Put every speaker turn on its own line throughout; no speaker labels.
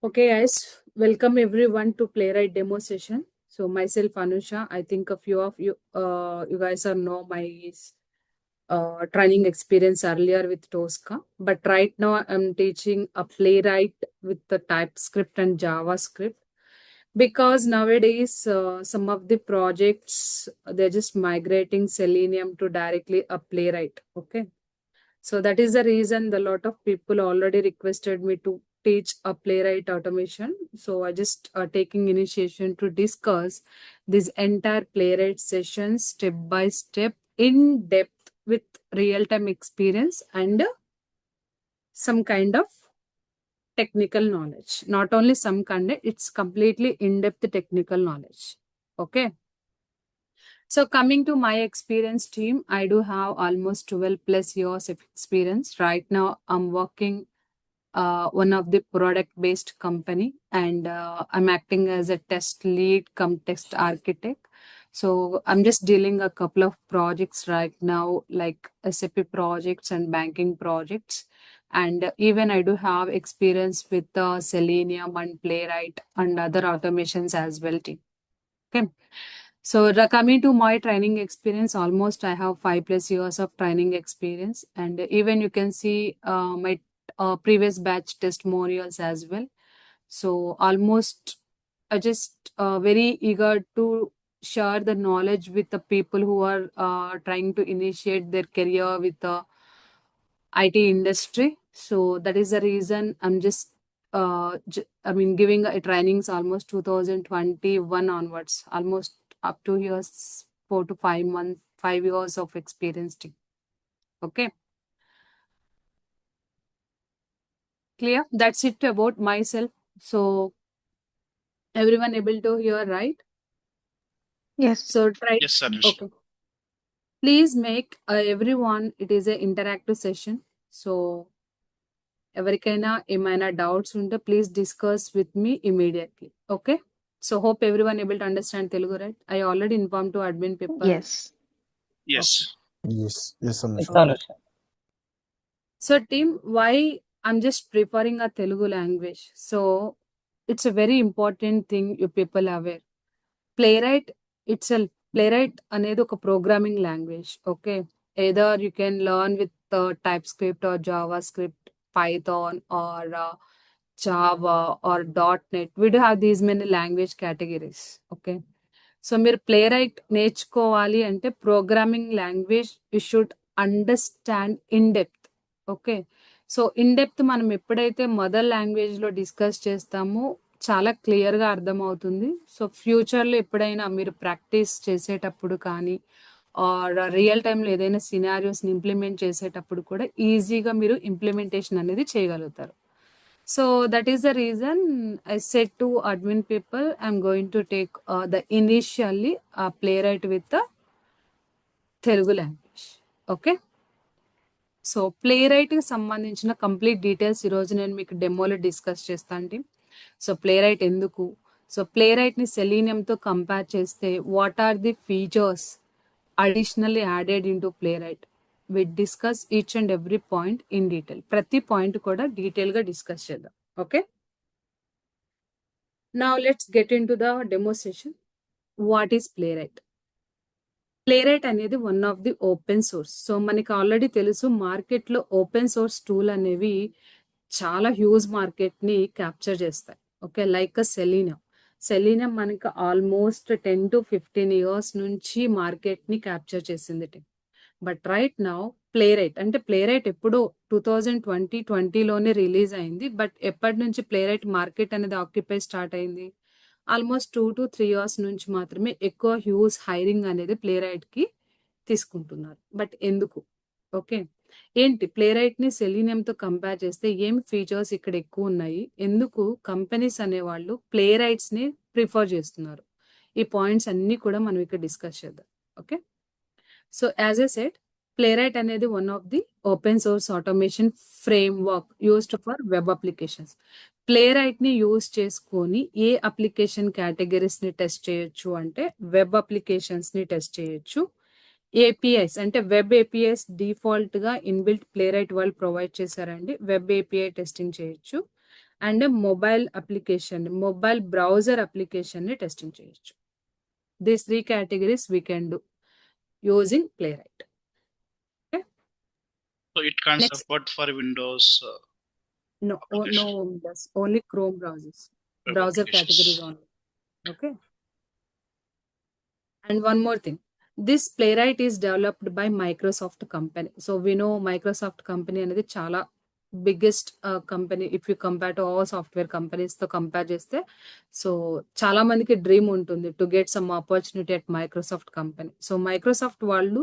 Okay, guys, welcome everyone to Playwright demo session. So myself Anusha, I think a few of you guys are know my training experience earlier with Tosca, but right now I'm teaching a Playwright with the TypeScript and JavaScript because nowadays some of the projects they're just migrating Selenium to directly a Playwright. Okay, so that is the reason the lot of people already requested me to teach a Playwright automation. So I just taking initiation to discuss this entire Playwright session step by step in depth with real time experience and some kind of technical knowledge. Not only some kind, it's completely in depth technical knowledge. Okay. So coming to my experience team, I do have almost 12 plus years of experience. Right now, I'm working one of the product based company and I'm acting as a test lead come test architect. So I'm just dealing a couple of projects right now, like SAP projects and banking projects. And even I do have experience with Selenium and Playwright and other automations as well. Team. Okay. So coming to my training experience, almost I have 5+ years of training experience, and even you can see my previous batch testimonials as well. So almost I just very eager to share the knowledge with the people who are trying to initiate their career with the IT industry. So that is the reason I'm just giving trainings almost 2021 onwards, almost up to years, 4 to 5 months, 5 years of experience. Okay, clear? That's it about myself. So everyone able to hear, right?
Yes.
So try.
Yes, Anush.
Okay. Please make everyone. It is an interactive session. So ఎవరికైనా ఏమైనా doubts ఉంటే please discuss with me immediately okay so hope everyone able to understand Telugu right I already inform to admin people
Yes.
Yes.
Yes, Anusha.
Anusha.
So team why I'm just preferring a Telugu language so it's a very important thing you people aware Playwright it's Playwright అనేది ఒక programming language okay either you can learn with TypeScript or JavaScript Python or Java or .NET. We do have these many language categories. Okay. So మీరు ప్లేరైట్ నేర్చుకోవాలి అంటే programming language you should understand in depth okay so in depth మనం ఎప్పుడైతే mother లాంగ్వేజ్లో discuss చేస్తామో చాలా క్లియర్గా అర్థమవుతుంది సో ఫ్యూచర్లో ఎప్పుడైనా మీరు ప్రాక్టీస్ చేసేటప్పుడు కానీ ఆర్ రియల్ టైంలో ఏదైనా సినారియోస్ని ఇంప్లిమెంట్ చేసేటప్పుడు కూడా ఈజీగా మీరు ఇంప్లిమెంటేషన్ అనేది చేయగలుగుతారు so that is the reason I said to admin people I'm going to take the initially playwright with the Telugu language. Okay. So ప్లేరైట్కి సంబంధించిన కంప్లీట్ డీటెయిల్స్ ఈరోజు నేను మీకు డెమోలో డిస్కస్ చేస్తాను సో ప్లేరైట్ ఎందుకు సో ప్లేరైట్ని సెలీనియంతో కంపేర్ చేస్తే what are the features additionally added into Playwright we discuss each and every point in detail ప్రతి పాయింట్ కూడా డీటెయిల్గా డిస్కస్ చేద్దాం okay now let's get into the demo session what is Playwright Playwright అనేది one of the open source so మనకి already తెలుసు మార్కెట్లో open source tool అనేవి చాలా హ్యూజ్ మార్కెట్ని క్యాప్చర్ చేస్తాయి ఓకే లైక్ సెలీనియం మనకి ఆల్మోస్ట్ 10 to 15 years నుంచి మార్కెట్ని క్యాప్చర్ చేసింది బట్ రైట్ నౌ ప్లేరైట్ అంటే ప్లేరైట్ ఎప్పుడు 2020లోనే రిలీజ్ అయింది బట్ ఎప్పటి నుంచి ప్లేరైట్ మార్కెట్ అనేది ఆక్యుపై స్టార్ట్ అయింది ఆల్మోస్ట్ 2 to 3 years నుంచి మాత్రమే ఎక్కువ హ్యూజ్ హైరింగ్ అనేది ప్లేరైట్కి తీసుకుంటున్నారు బట్ ఎందుకు ఓకే ఏంటి ప్లేరైట్ని సెలీనియంతో కంపేర్ చేస్తే ఏం ఫీచర్స్ ఇక్కడ ఎక్కువ ఉన్నాయి ఎందుకు కంపెనీస్ అనేవాళ్ళు ప్లేరైట్స్ని ప్రిఫర్ చేస్తున్నారు ఈ పాయింట్స్ అన్నీ కూడా మనం ఇక్కడ డిస్కస్ చేద్దాం okay so as a set Playwright అనేది one of the open source automation framework used for web applications ప్లేరైట్ని యూజ్ చేసుకొని ఏ అప్లికేషన్ కేటగిరీస్ని టెస్ట్ చేయొచ్చు అంటే వెబ్ అప్లికేషన్స్ని టెస్ట్ చేయొచ్చు ఏపీఐస్ అంటే వెబ్ ఏపీఐస్ డిఫాల్ట్గా ఇన్బిల్ట్ ప్లేరైట్ వాళ్ళు ప్రొవైడ్ చేశారండి వెబ్ ఏపీఐ టెస్టింగ్ చేయొచ్చు అండ్ మొబైల్ బ్రౌజర్ అప్లికేషన్ ని టెస్టింగ్ చేయొచ్చు. These 3 categories we can do using Playwright. Okay.
So it can't
Next.
support for Windows
No,
application.
yes, only Chrome browsers.
Web
Browser
applications.
categories only. Okay. And one more thing. This Playwright is developed by Microsoft company. So we know Microsoft company అనేది చాలా biggest company. If you compare to all software companies తో compare చేస్తే, so చాలా మందికి dream ఉంటుంది to get some opportunity at Microsoft company. So Microsoft వాళ్ళు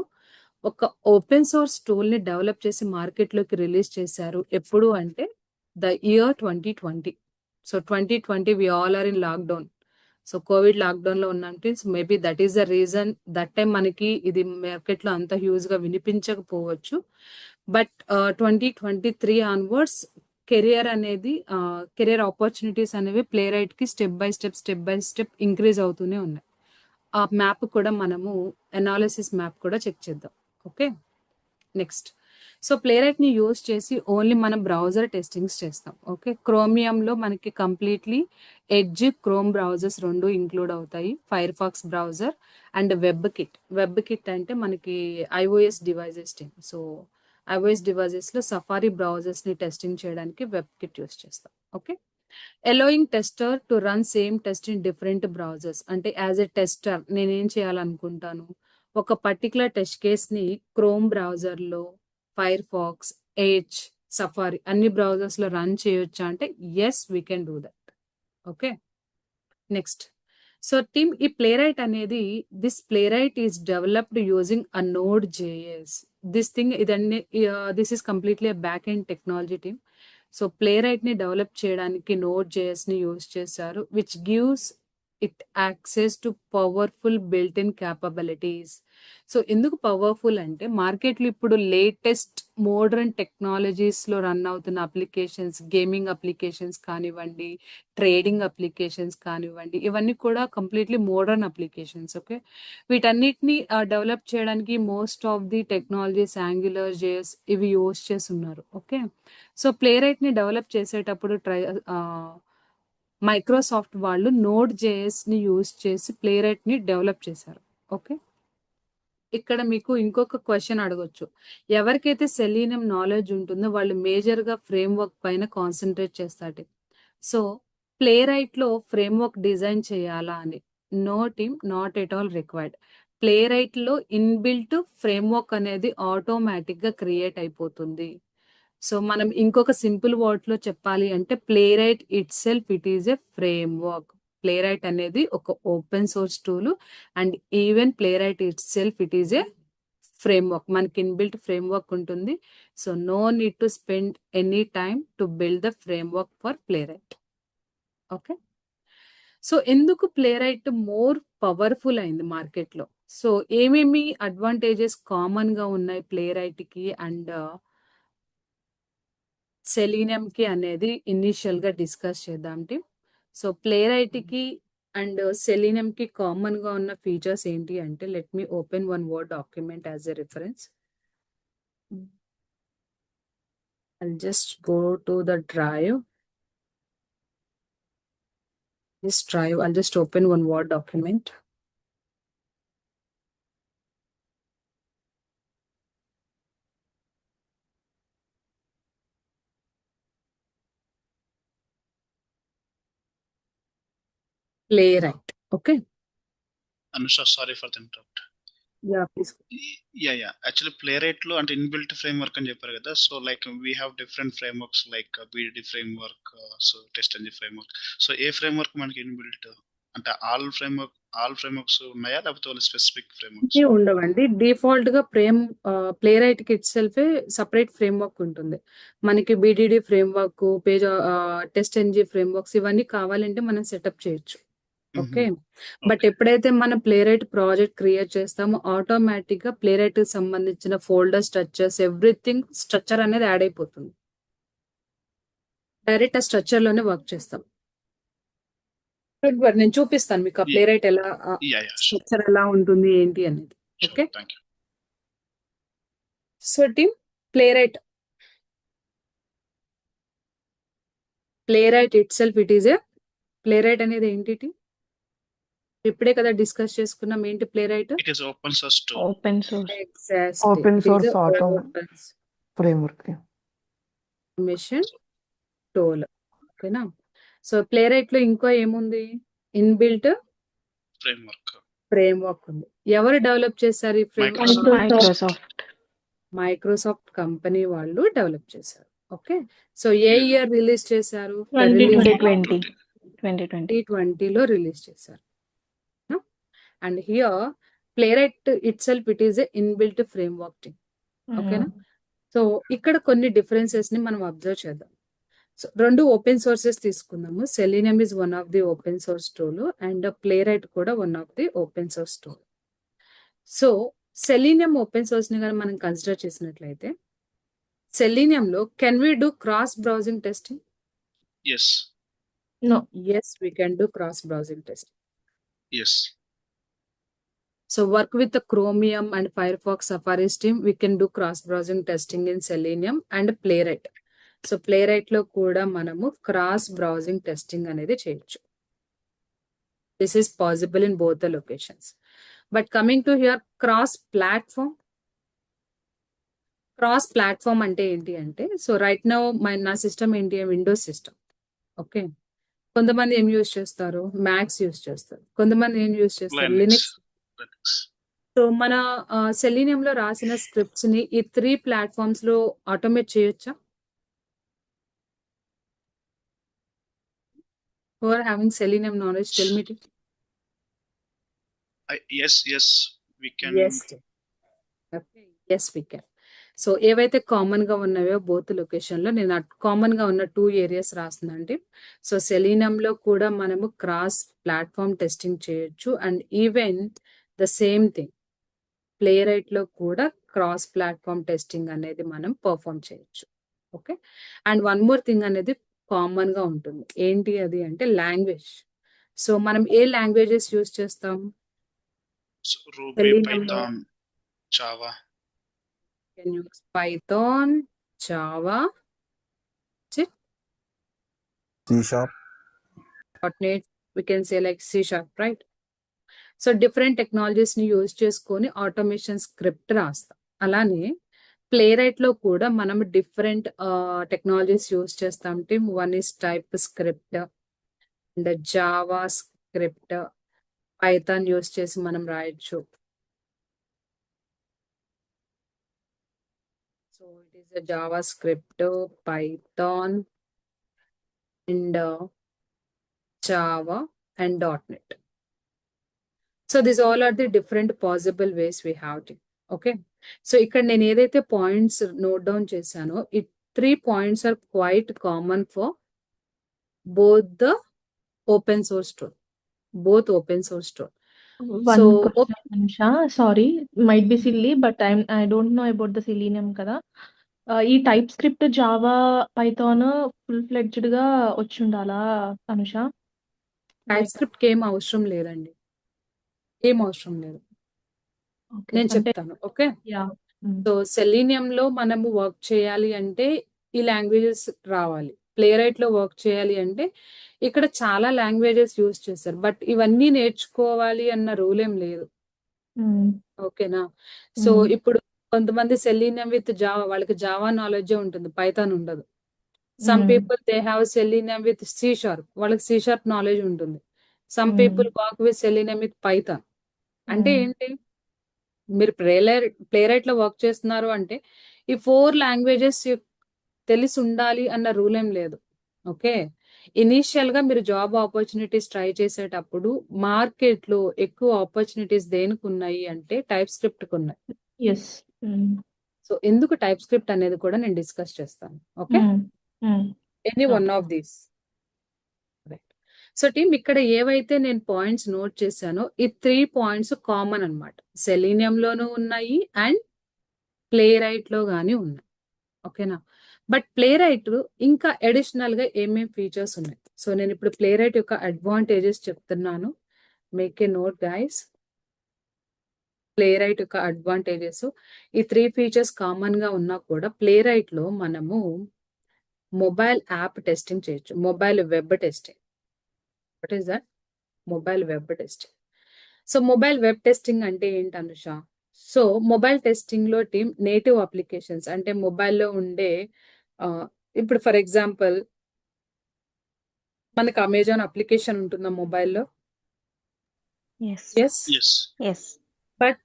ఒక open source tool ని డెవలప్ చేసి మార్కెట్ లోకి రిలీజ్ చేశారు. ఎప్పుడు అంటే the year 2020. So 2020 we all are in lockdown. So Covid lockdown లో ఉన్నంటే maybe that is the reason. That time మనకి ఇది మార్కెట్ లో అంత హ్యూజ్ గా వినిపించకపోవచ్చు. బట్ 2023 ఆన్వర్డ్స్ కెరియర్ ఆపర్చునిటీస్ అనేవి ప్లేరైట్ కి స్టెప్ బై స్టెప్ ఇంక్రీజ్ అవుతూనే ఉన్నాయి. ఆ మ్యాప్ కూడా మనము అనాలిసిస్ మ్యాప్ కూడా చెక్ చేద్దాం. Okay, next. సో ప్లేరైట్ ని యూజ్ చేసి ఓన్లీ మనం బ్రౌజర్ టెస్టింగ్స్ చేస్తాం. ఓకే, క్రోమియంలో మనకి కంప్లీట్లీ ఎడ్జ్, క్రోమ్ బ్రౌజర్స్ రెండు ఇంక్లూడ్ అవుతాయి. Firefox browser and WebKit అంటే మనకి iOS devices team. So iOS devices లో సఫారీ బ్రౌజర్స్ ని టెస్టింగ్ చేయడానికి వెబ్ కిట్ యూజ్ చేస్తాం. Okay, allowing tester to run same test in different browsers. అంటే as a tester నేనేం చేయాలనుకుంటాను, ఒక పర్టికులర్ టెస్ట్ కేస్ ని క్రోమ్ బ్రౌజర్ లో, ఫైర్ ఫాక్స్, ఎడ్జ్, సఫారీ అన్ని బ్రౌజర్స్ లో రన్ చేయొచ్చా అంటే yes, we can do that. Okay, next. So team, ఈ ప్లేరైట్ అనేది this Playwright is developed using a Node JS. This is completely back end technology team. So Playwright ని develop చేయడానికి Node JS ని use చేశారు, which gives it access to powerful built in capabilities. So ఎందుకు powerful అంటే మార్కెట్లో ఇప్పుడు latest modern technologies లో run అవుతున్న అప్లికేషన్స్, గేమింగ్ అప్లికేషన్స్ కానివ్వండి, ట్రేడింగ్ అప్లికేషన్స్ కానివ్వండి, ఇవన్నీ కూడా కంప్లీట్లీ మోడర్న్ అప్లికేషన్స్. ఓకే, వీటన్నిటిని డెవలప్ చేయడానికి most of the technologies angular, JS ఇవి యూజ్ చేస్తున్నారు. ఓకే, సో ప్లేరైట్ ని డెవలప్ చేసేటప్పుడు మైక్రోసాఫ్ట్ వాళ్ళు నోడ్ జేఎస్ ని యూజ్ చేసి ప్లేరైట్ ని డెవలప్ చేశారు. ఓకే, ఇక్కడ మీకు ఇంకొక క్వశ్చన్ అడగొచ్చు. ఎవరికైతే సెలీనియం నాలెడ్జ్ ఉంటుందో వాళ్ళు మేజర్ గా ఫ్రేమ్ వర్క్ పైన కాన్సన్ట్రేట్ చేస్తారు. సో ప్లేరైట్ లో ఫ్రేమ్ వర్క్ డిజైన్ చేయాలా అని? No team, not at all required. Playwright లో ఇన్బిల్ట్ ఫ్రేమ్ వర్క్ అనేది ఆటోమేటిక్ గా క్రియేట్ అయిపోతుంది. సో మనం ఇంకొక సింపుల్ వర్డ్ లో చెప్పాలి అంటే Playwright itself it is a framework. Playwright అనేది ఒక open source tool and even Playwright itself it is a framework. మనకి ఇన్బిల్ట్ ఫ్రేమ్ వర్క్ ఉంటుంది. So no need to spend any time to build the framework for Playwright. Okay, so ఎందుకు Playwright more powerful అయింది market లో? So ఏమేమి advantages common గా ఉన్నాయి ప్లేరైట్ కి and selenium కి అనేది ఇనిషియల్ గా డిస్కస్ చేద్దాం టీమ్. సో ప్లేరైట్ కి అండ్ సెలీనియం కి కామన్ గా ఉన్న ఫీచర్స్ ఏంటి అంటే, let me open one word document as a reference. I'll just go to the drive. I'll just open one Word document. Playwright. Okay.
Anusha, sorry for the interrupt.
Yeah, please.
Yeah. Actually, Playwright లో అంటే inbuilt framework అని చెప్పారు కదా. So like we have different frameworks like BDD framework, so test engine framework. So A framework మనకి inbuilt అంటే all frameworks ఉన్నాయా లేకపోతే వాళ్ళు స్పెసిఫిక్ ఫ్రేమ్వర్క్స్?
ఉండవండి. డిఫాల్ట్ గా ప్లేరైట్ కి ఇట్ సెల్ఫ్ సపరేట్ ఫ్రేమ్వర్క్ ఉంటుంది. మనకి BDD framework, page test engine frameworks ఇవన్నీ కావాలంటే మనం సెటప్ చేయొచ్చు. ఓకే, బట్ ఎప్పుడైతే మనం ప్లేరైట్ ప్రాజెక్ట్ క్రియేట్ చేస్తామో ఆటోమేటిక్ గా ప్లేరైట్ కి సంబంధించిన ఫోల్డర్ స్ట్రక్చర్స్ ఎవ్రీథింగ్ స్ట్రక్చర్ అనేది యాడ్ అయిపోతుంది. డైరెక్ట్ ఆ స్ట్రక్చర్ లోనే వర్క్ చేస్తాం. నేను చూపిస్తాను మీకు ఆ ప్లేరైట్ ఎలా స్ట్రక్చర్ ఎలా ఉంటుంది ఏంటి అనేది. Okay, so team ప్లేరైట్ itself it is a ప్లేరైట్ అనేది ఏంటి? ఇప్పుడే కదా డిస్కస్ చేసుకున్నాం. ఏంటి ప్లేరైట్?
It is open source tool.
Open source.
Exactly.
Open
It is
source
a
auto
open
framework.
automation tool. ఓకేనా? సో ప్లేరైట్ లో ఇంకో ఏముంది? Inbuilt
framework.
ఫ్రేమ్వర్క్ ఉంది. ఎవరు డెవలప్ చేశారు ఈ ఫ్రేమ్వర్క్?
Microsoft.
మైక్రోసాఫ్ట్ కంపెనీ వాళ్ళు డెవలప్ చేశారు. ఓకే, సో ఏ
Yeah.
ఇయర్ రిలీజ్ చేశారు?
2020.
2020లో రిలీజ్ చేశారు. And here Playwright itself it is a inbuilt framework. ఓకేనా? సో ఇక్కడ కొన్ని డిఫరెన్సెస్ ని మనం అబ్జర్వ్ చేద్దాం. సో రెండు ఓపెన్ సోర్సెస్ తీసుకుందాము. Selenium is one of the open source tool and Playwright కూడా one of the open source tool. So Selenium open source ని కానీ మనం కన్సిడర్ చేసినట్లయితే సెలీనియంలో can we do cross browsing testing?
Yes.
No.
Yes, we can do cross browsing testing.
Yes.
So work with the Chromium and Firefox Safari team, we can do cross browsing testing in Selenium and Playwright. So Playwright లో కూడా మనము cross browsing testing అనేది చేయొచ్చు. This is possible in both the locations. But coming to here cross platform. Cross platform అంటే ఏంటి అంటే, so right now నా system ఏంటి? Windows system. ఓకే, కొంతమంది ఏం యూజ్ చేస్తారు? మ్యాక్స్ యూజ్ చేస్తారు. కొంతమంది ఏం యూజ్ చేస్తారు?
Linux.
లినక్స్. సో మన సెలీనియంలో రాసిన స్క్రిప్ట్స్ ని ఈ 3 ప్లాట్ఫామ్స్ లో ఆటోమేట్ చేయొచ్చా? Who are having Selenium knowledge, tell me.
Yes, we can.
Yes. Okay. Yes, we can. So ఏవైతే కామన్ గా ఉన్నాయో బోత్ లొకేషన్ లో నేను కామన్ గా ఉన్న 2 ఏరియాస్ రాస్తున్నానండి. సో సెలీనియంలో కూడా మనము క్రాస్ ప్లాట్ఫామ్ టెస్టింగ్ చేయొచ్చు and even the same thing ప్లేరైట్ లో కూడా క్రాస్ ప్లాట్ఫామ్ టెస్టింగ్ అనేది మనం పర్ఫామ్ చేయొచ్చు. Okay, and one more thing అనేది కామన్ గా ఉంటుంది. ఏంటి అది అంటే లాంగ్వేజ్. సో మనం ఏ లాంగ్వేజెస్ యూజ్ చేస్తాం?
So, Ruby,
Selenium లో
Python, Java.
can use Python, Java,
C#.
.NET, we can say like C#, right? So different technologies ని యూజ్ చేసుకొని ఆటోమేషన్ స్క్రిప్ట్ రాస్తాం. అలానే ప్లేరైట్ లో కూడా మనం డిఫరెంట్ టెక్నాలజీస్ యూజ్ చేస్తాం. One is TypeScript and JavaScript, Python use చేసి మనం రాయొచ్చు. So it is a JavaScript, Python and Java and .NET. So this all are the different possible ways we have to. Okay, so ఇక్కడ నేను ఏదైతే points note down చేశానో ఈ 3 points are quite common for both the open source tool.
One
So,
question, Anusha. Sorry, might be silly, but I don't know about the Selenium కదా. ఈ type script Java Python full fledged గా వచ్చి ఉండాలా Anusha?
Type script ఏం అవసరం లేదండి. ఏం అవసరం లేదు.
Okay,
నేను
అంటే
చెప్తాను. Okay,
yeah.
సో సెలీనియం లో మనము వర్క్ చేయాలి అంటే ఈ లాంగ్వేజెస్ రావాలి. ప్లేరైట్ లో వర్క్ చేయాలి అంటే ఇక్కడ చాలా లాంగ్వేజెస్ యూజ్ చేస్తారు. బట్ ఇవన్నీ నేర్చుకోవాలి అన్న రూల్ ఏం లేదు. ఓకేనా? సో ఇప్పుడు కొంతమంది సెలీనియం విత్ జావా, వాళ్ళకి జావా నాలెడ్జే ఉంటుంది, పైథాన్ ఉండదు. Some people they have selenium with C#, వాళ్ళకి C# నాలెడ్జ్ ఉంటుంది. Some people work with selenium with Python. అంటే ఏంటి? మీరు ప్లేరైట్ లో వర్క్ చేస్తున్నారు అంటే ఈ 4 లాంగ్వేజెస్ తెలిసి ఉండాలి అన్న రూల్ ఏం లేదు. ఓకే, ఇనీషియల్ గా మీరు జాబ్ ఆపర్చునిటీస్ ట్రై చేసేటప్పుడు మార్కెట్ లో ఎక్కువ ఆపర్చునిటీస్ దేనికి ఉన్నాయి అంటే టైప్ స్క్రిప్ట్ కు ఉన్నాయి.
ఎస్.
సో ఎందుకు టైప్ స్క్రిప్ట్ అనేది కూడా నేను డిస్కస్ చేస్తాను. Okay, any one of these. Right. So team ఇక్కడ ఏవైతే నేను పాయింట్స్ నోట్ చేశానో ఈ 3 పాయింట్స్ కామన్ అన్నమాట. సెలీనియం లోనూ ఉన్నాయి అండ్ ప్లేరైట్ లో గానీ ఉన్నాయి. ఓకేనా? బట్ ప్లేరైట్ ఇంకా అడిషనల్ గా ఏమేం ఫీచర్స్ ఉన్నాయి. సో నేను ఇప్పుడు ప్లేరైట్ యొక్క అడ్వాంటేజెస్ చెప్తున్నాను. Make a note guys. ప్లేరైట్ యొక్క అడ్వాంటేజెస్ ఈ 3 ఫీచర్స్ కామన్ గా ఉన్నా కూడా ప్లేరైట్ లో మనము మొబైల్ యాప్ టెస్టింగ్ చేయొచ్చు, mobile web testing. What is that? Mobile web testing. So mobile web testing అంటే ఏంటి అనుష? సో మొబైల్ టెస్టింగ్ లో టీమ్ నేటివ్ అప్లికేషన్స్ అంటే మొబైల్లో ఉండే ఇప్పుడు ఫర్ ఎగ్జాంపుల్ మనకు అమెజాన్ అప్లికేషన్ ఉంటుందా మొబైల్లో?
Yes.
Yes.
Yes.
Yes.
But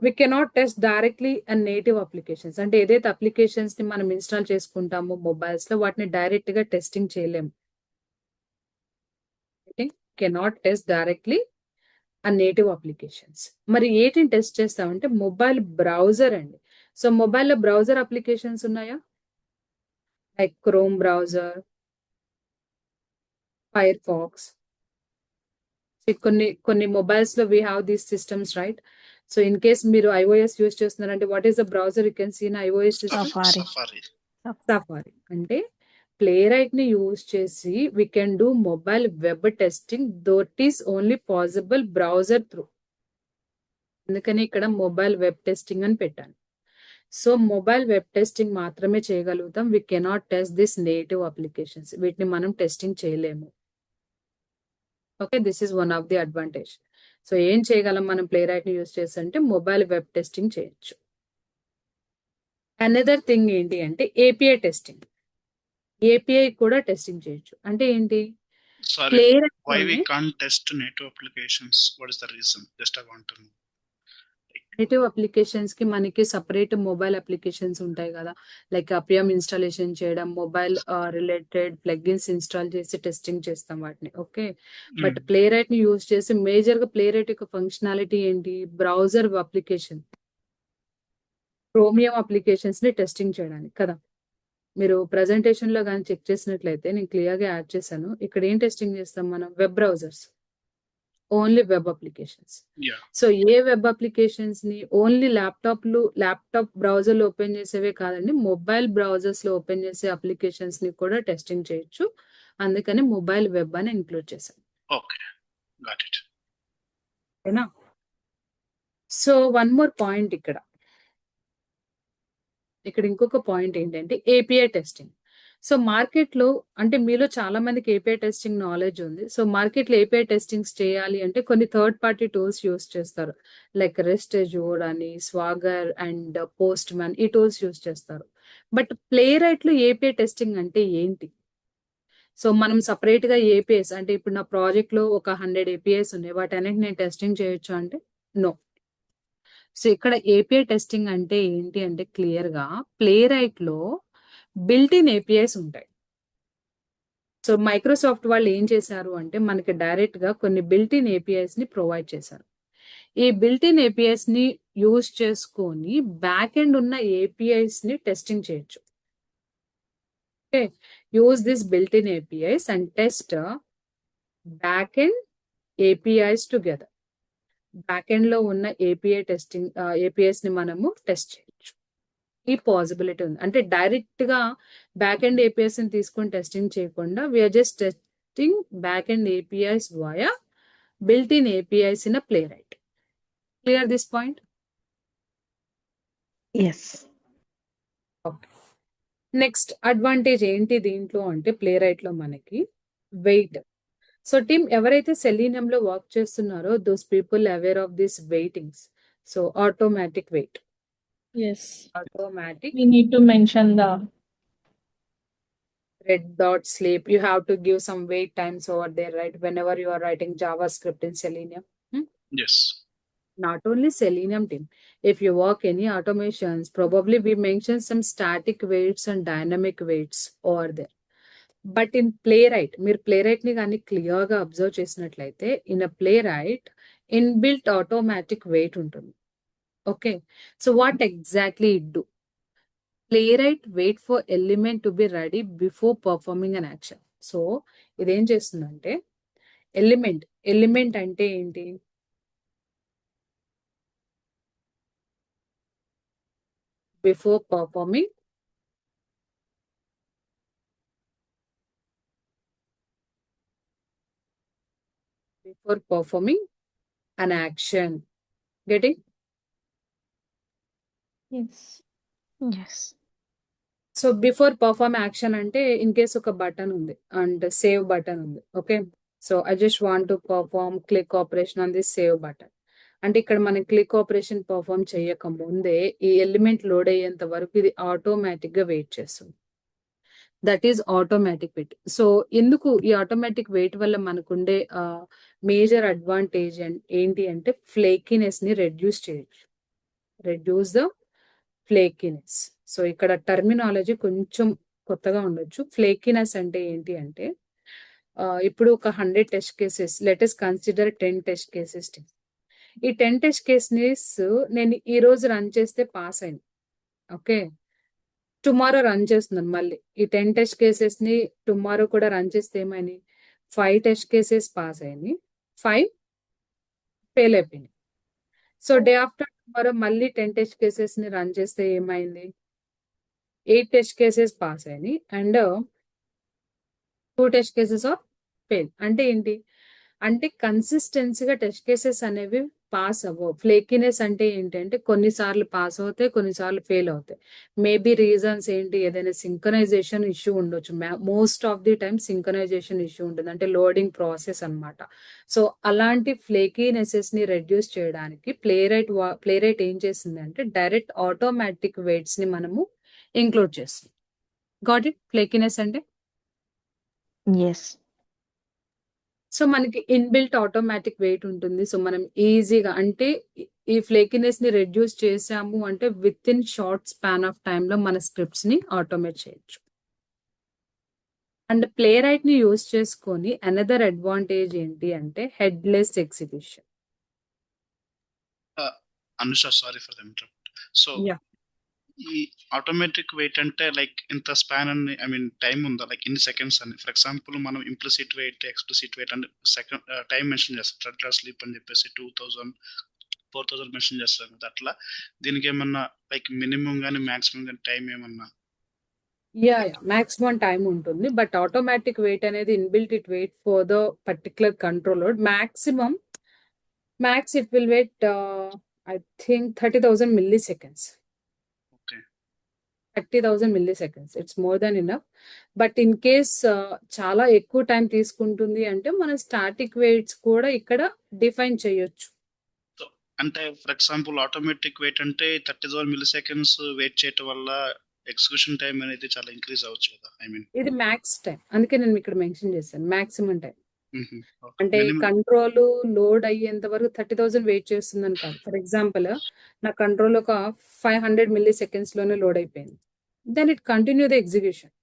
we cannot test directly and native applications అంటే ఏదైతే అప్లికేషన్స్ ని మనం ఇన్స్టాల్ చేసుకుంటామో మొబైల్స్ లో వాటిని డైరెక్ట్ గా టెస్టింగ్ చేయలేము. Cannot test directly and native applications. మరి ఏటిని టెస్ట్ చేస్తామంటే మొబైల్ బ్రౌజర్ అండి. సో మొబైల్లో బ్రౌజర్ అప్లికేషన్స్ ఉన్నాయా? Like Chrome browser, Firefox. కొన్ని మొబైల్స్ లో we have these systems, right? So in case మీరు ఐఓఎస్ యూజ్ చేస్తున్నారంటే what is the browser you can see in iOS system?
Safari.
Safari. అంటే Playwright ని use చేసి we can do mobile web testing. That is only possible browser through. అందుకని ఇక్కడ mobile web testing అని పెట్టాను. So mobile web testing మాత్రమే చేయగలుగుతాం. We cannot test this native applications. వీటిని మనం టెస్టింగ్ చేయలేము. Okay, this is one of the advantage. So ఏం చేయగలం మనం ప్లేరైట్ ని యూజ్ చేసి అంటే మొబైల్ వెబ్ టెస్టింగ్ చేయొచ్చు. అనదర్ థింగ్ ఏంటి అంటే ఏపీఐ టెస్టింగ్. ఏపీఐ కూడా టెస్టింగ్ చేయొచ్చు. అంటే ఏంటి?
Sorry,
Playwright
why we can't test native applications? What is the reason? Just I want to know.
Native applications కి మనకి సపరేట్ మొబైల్ అప్లికేషన్స్ ఉంటాయి కదా, లైక్ అపియం ఇన్స్టాలేషన్ చేయడం, మొబైల్ రిలేటెడ్ ప్లగ్ఇన్స్ ఇన్స్టాల్ చేసి టెస్టింగ్ చేస్తాం వాటిని. ఓకే, బట్ ప్లేరైట్ ని use చేసి మేజర్ గా ప్లేరైట్ యొక్క ఫంక్షనాలిటీ ఏంటి? బ్రౌజర్ అప్లికేషన్, క్రోమియం అప్లికేషన్స్ ని టెస్టింగ్ చేయడానికి కదా. మీరు ప్రెజెంటేషన్ లో కానీ చెక్ చేసినట్లయితే నేను క్లియర్ గా యాడ్ చేశాను. ఇక్కడ ఏం టెస్టింగ్ చేస్తాం మనం? Web browsers, only web applications.
Yeah.
So ఏ వెబ్ అప్లికేషన్స్ ని ఓన్లీ ల్యాప్టాప్ బ్రౌజర్ లో ఓపెన్ చేసేవే కాదండి, మొబైల్ బ్రౌజర్స్ లో ఓపెన్ చేసే అప్లికేషన్స్ ని కూడా టెస్టింగ్ చేయొచ్చు. అందుకని మొబైల్ వెబ్ అని ఇంక్లూడ్ చేశాను.
Okay, got it.
ఓకేనా? సో వన్ మోర్ పాయింట్ ఇక్కడ ఇంకొక పాయింట్ ఏంటంటే ఏపీఐ టెస్టింగ్. సో మార్కెట్ లో అంటే మీలో చాలా మందికి ఏపీఐ టెస్టింగ్ నాలెడ్జ్ ఉంది. సో మార్కెట్ లో ఏపీఐ టెస్టింగ్స్ చేయాలి అంటే కొన్ని థర్డ్ పార్టీ టూల్స్ యూస్ చేస్తారు, లైక్ రెస్ట్ అజ్యూర్ అని, స్వాగర్ అండ్ పోస్ట్ మ్యాన్, ఈ టూల్స్ యూస్ చేస్తారు. బట్ ప్లేరైట్ లో ఏపీఐ టెస్టింగ్ అంటే ఏంటి? సో మనం సపరేట్ గా ఏపీఐస్ అంటే ఇప్పుడు నా ప్రాజెక్ట్ లో ఒక 100 ఏపీఐస్ ఉన్నాయి, వాటి అన్నిటి నేను టెస్టింగ్ చేయొచ్చు అంటే నో. సో ఇక్కడ ఏపీఐ టెస్టింగ్ అంటే ఏంటి అంటే క్లియర్ గా ప్లేరైట్ లో బిల్ట్ ఇన్ ఏపీఐస్ ఉంటాయి. సో మైక్రోసాఫ్ట్ వాళ్ళు ఏం చేశారు అంటే మనకి డైరెక్ట్ గా కొన్ని బిల్ట్ ఇన్ ఏపీఐస్ ని ప్రొవైడ్ చేశారు. ఈ బిల్ట్ ఇన్ ఏపీఐస్ ని యూజ్ చేసుకొని బ్యాక్ ఎండ్ ఉన్న ఏపీఐస్ ని టెస్టింగ్ చేయొచ్చు. Okay, use this built in APIs and test back end APIs together. Back end లో ఉన్న ఏపీఐస్ ని మనము టెస్ట్ చేయొచ్చు. ఈ పాసిబిలిటీ ఉంది. అంటే డైరెక్ట్ గా బ్యాక్ ఎండ్ ఏపీఐస్ ని తీసుకొని టెస్టింగ్ చేయకుండా we are just testing back end APIs via built in APIs in Playwright. Clear this point?
Yes.
Okay, next advantage ఏంటి దీంట్లో అంటే ప్లేరైట్ లో మనకి వెయిట్. సో టీమ్ ఎవరైతే సెలీనియం లో వర్క్ చేస్తున్నారో those people aware of this waitings. So automatic wait,
Yes.
automatic
We need to mention the
red dot sleep. You have to give some wait times over there, right? Whenever you are writing JavaScript in Selenium.
Yes.
Not only Selenium team, if you work any automations, probably we mention some static weights and dynamic weights over there. But in Playwright, మీరు ప్లేరైట్ ని కానీ clear గా observe చేసినట్లయితే in Playwright inbuilt automatic wait ఉంటుంది. Okay, so what exactly it do? Playwright wait for element to be ready before performing an action. So ఇదేం చేస్తుందంటే element అంటే ఏంటి? Before performing an action. Getting?
yes.
Yes.
So before perform action అంటే in case ఒక button ఉంది and save button ఉంది. Okay, so I just want to perform click operation on this save button. అంటే ఇక్కడ మనం click operation perform చేయక ముందే ఈ ఎలిమెంట్ లోడ్ అయ్యేంత వరకు ఇది ఆటోమేటిక్ గా వెయిట్ చేస్తుంది. That is automatic wait. So ఎందుకు ఈ ఆటోమేటిక్ వెయిట్ వల్ల మనకుండే మేజర్ అడ్వాంటేజ్ ఏంటి అంటే ఫ్లేకినెస్ ని రెడ్యూస్ చేయొచ్చు. Reduce the flakiness. సో ఇక్కడ టర్మినాలజీ కొంచెం కొత్తగా ఉండొచ్చు. ఫ్లేకినెస్ అంటే ఏంటి అంటే ఇప్పుడు ఒక 100 test cases, let us consider 10 test cases. ఈ 10 టెస్ట్ కేసెస్ నేను ఈ రోజు రన్ చేస్తే పాస్ అయింది. ఓకే, టుమారో రన్ చేస్తున్నాను మళ్ళీ ఈ 10 టెస్ట్ కేసెస్ ని టుమారో కూడా రన్ చేస్తే ఏమైంది, 5 టెస్ట్ కేసెస్ పాస్ అయింది, 5 ఫెయిల్ అయిపోయింది. సో డే ఆఫ్టర్ టుమారో మళ్ళీ 10 టెస్ట్ కేసెస్ ని రన్ చేస్తే ఏమైంది, 8 టెస్ట్ కేసెస్ పాస్ అయినాయి and 2 test cases of fail. అంటే ఏంటి అంటే కన్సిస్టెన్సీగా టెస్ట్ కేసెస్ అనేవి పాస్ అవ్వవు. ఫ్లేకినెస్ అంటే ఏంటంటే కొన్నిసార్లు పాస్ అవుతాయి, కొన్నిసార్లు ఫెయిల్ అవుతాయి. మేబీ రీజన్స్ ఏంటి, ఏదైనా సింక్రనైజేషన్ ఇష్యూ ఉండొచ్చు. Most of the time synchronisation issue ఉంటుంది, అంటే లోడింగ్ ప్రాసెస్ అన్నమాట. సో అలాంటి ఫ్లేకీనెసెస్ ని రెడ్యూస్ చేయడానికి ప్లేరైట్ ఏం చేసింది అంటే డైరెక్ట్ ఆటోమేటిక్ వెయిట్స్ ని మనము ఇంక్లూడ్ చేస్తుంది. Got it? ఫ్లేకీనెస్ అంటే
Yes.
సో మనకి ఇన్బిల్ట్ ఆటోమేటిక్ వెయిట్ ఉంటుంది. సో మనం ఈజీగా అంటే ఈ ఫ్లేకినెస్ ని రెడ్యూస్ చేసాము అంటే with in short span of time లో మన స్క్రిప్ట్స్ ని ఆటోమేట్ చేయొచ్చు. అండ్ ప్లే రైట్ ని యూజ్ చేసుకొని అనదర్ అడ్వాంటేజ్ ఏంటి అంటే headless execution.
Anusha, sorry for the interrupt. So
yeah,
ఈ ఆటోమేటిక్ వెయిట్ అంటే లైక్ ఇంత స్పాన్ అని, ఐ మీన్ టైం ఉందా, లైక్ ఇన్ని సెకండ్స్ అని? ఫర్ ఎగ్జాంపుల్ మనం ఇంప్లిసిట్ వెయిట్, ఎక్స్ప్లిసిట్ వెయిట్ అంటే సెకండ్ టైం మెన్షన్ చేస్తాం. థర్డ్ స్లీప్ అని చెప్పేసి 2000 4000 మెన్షన్ చేస్తాం కదా, అట్లా దీనికి ఏమన్నా లైక్ మినిమం కానీ మాక్సిమం కానీ టైం ఏమన్నా?
యా మాక్సిమం టైం ఉంటుంది, బట్ ఆటోమేటిక్ వెయిట్ అనేది inbuilt it wait for the particular control load. Max it will wait I think 30,000 milliseconds.
Okay,
30,000 milliseconds. It's more than enough. But in case చాలా ఎక్కువ time తీసుకుంటుంది అంటే మనం static weights కూడా ఇక్కడ define చేయొచ్చు.
So అంటే ఫర్ ఎగ్జాంపుల్ ఆటోమేటిక్ వెయిట్ అంటే 30,000 milliseconds వెయిట్ చేయటం వల్ల ఎగ్జిక్యూషన్ టైం అనేది చాలా ఇంక్రీజ్ అవ్వచ్చు కదా, ఐ మీన్.
ఇది మ్యాక్స్ టైం, అందుకే నేను ఇక్కడ మెన్షన్ చేశాను మాక్సిమం టైం. అంటే కంట్రోల్ లోడ్ అయ్యేంత వరకు 30,000 వెయిట్ చేస్తుందని కాదు. ఫర్ ఎగ్జాంపుల్ నా కంట్రోల్ ఒక 500 milliseconds లోనే లోడ్ అయిపోయింది, then it continue the execution.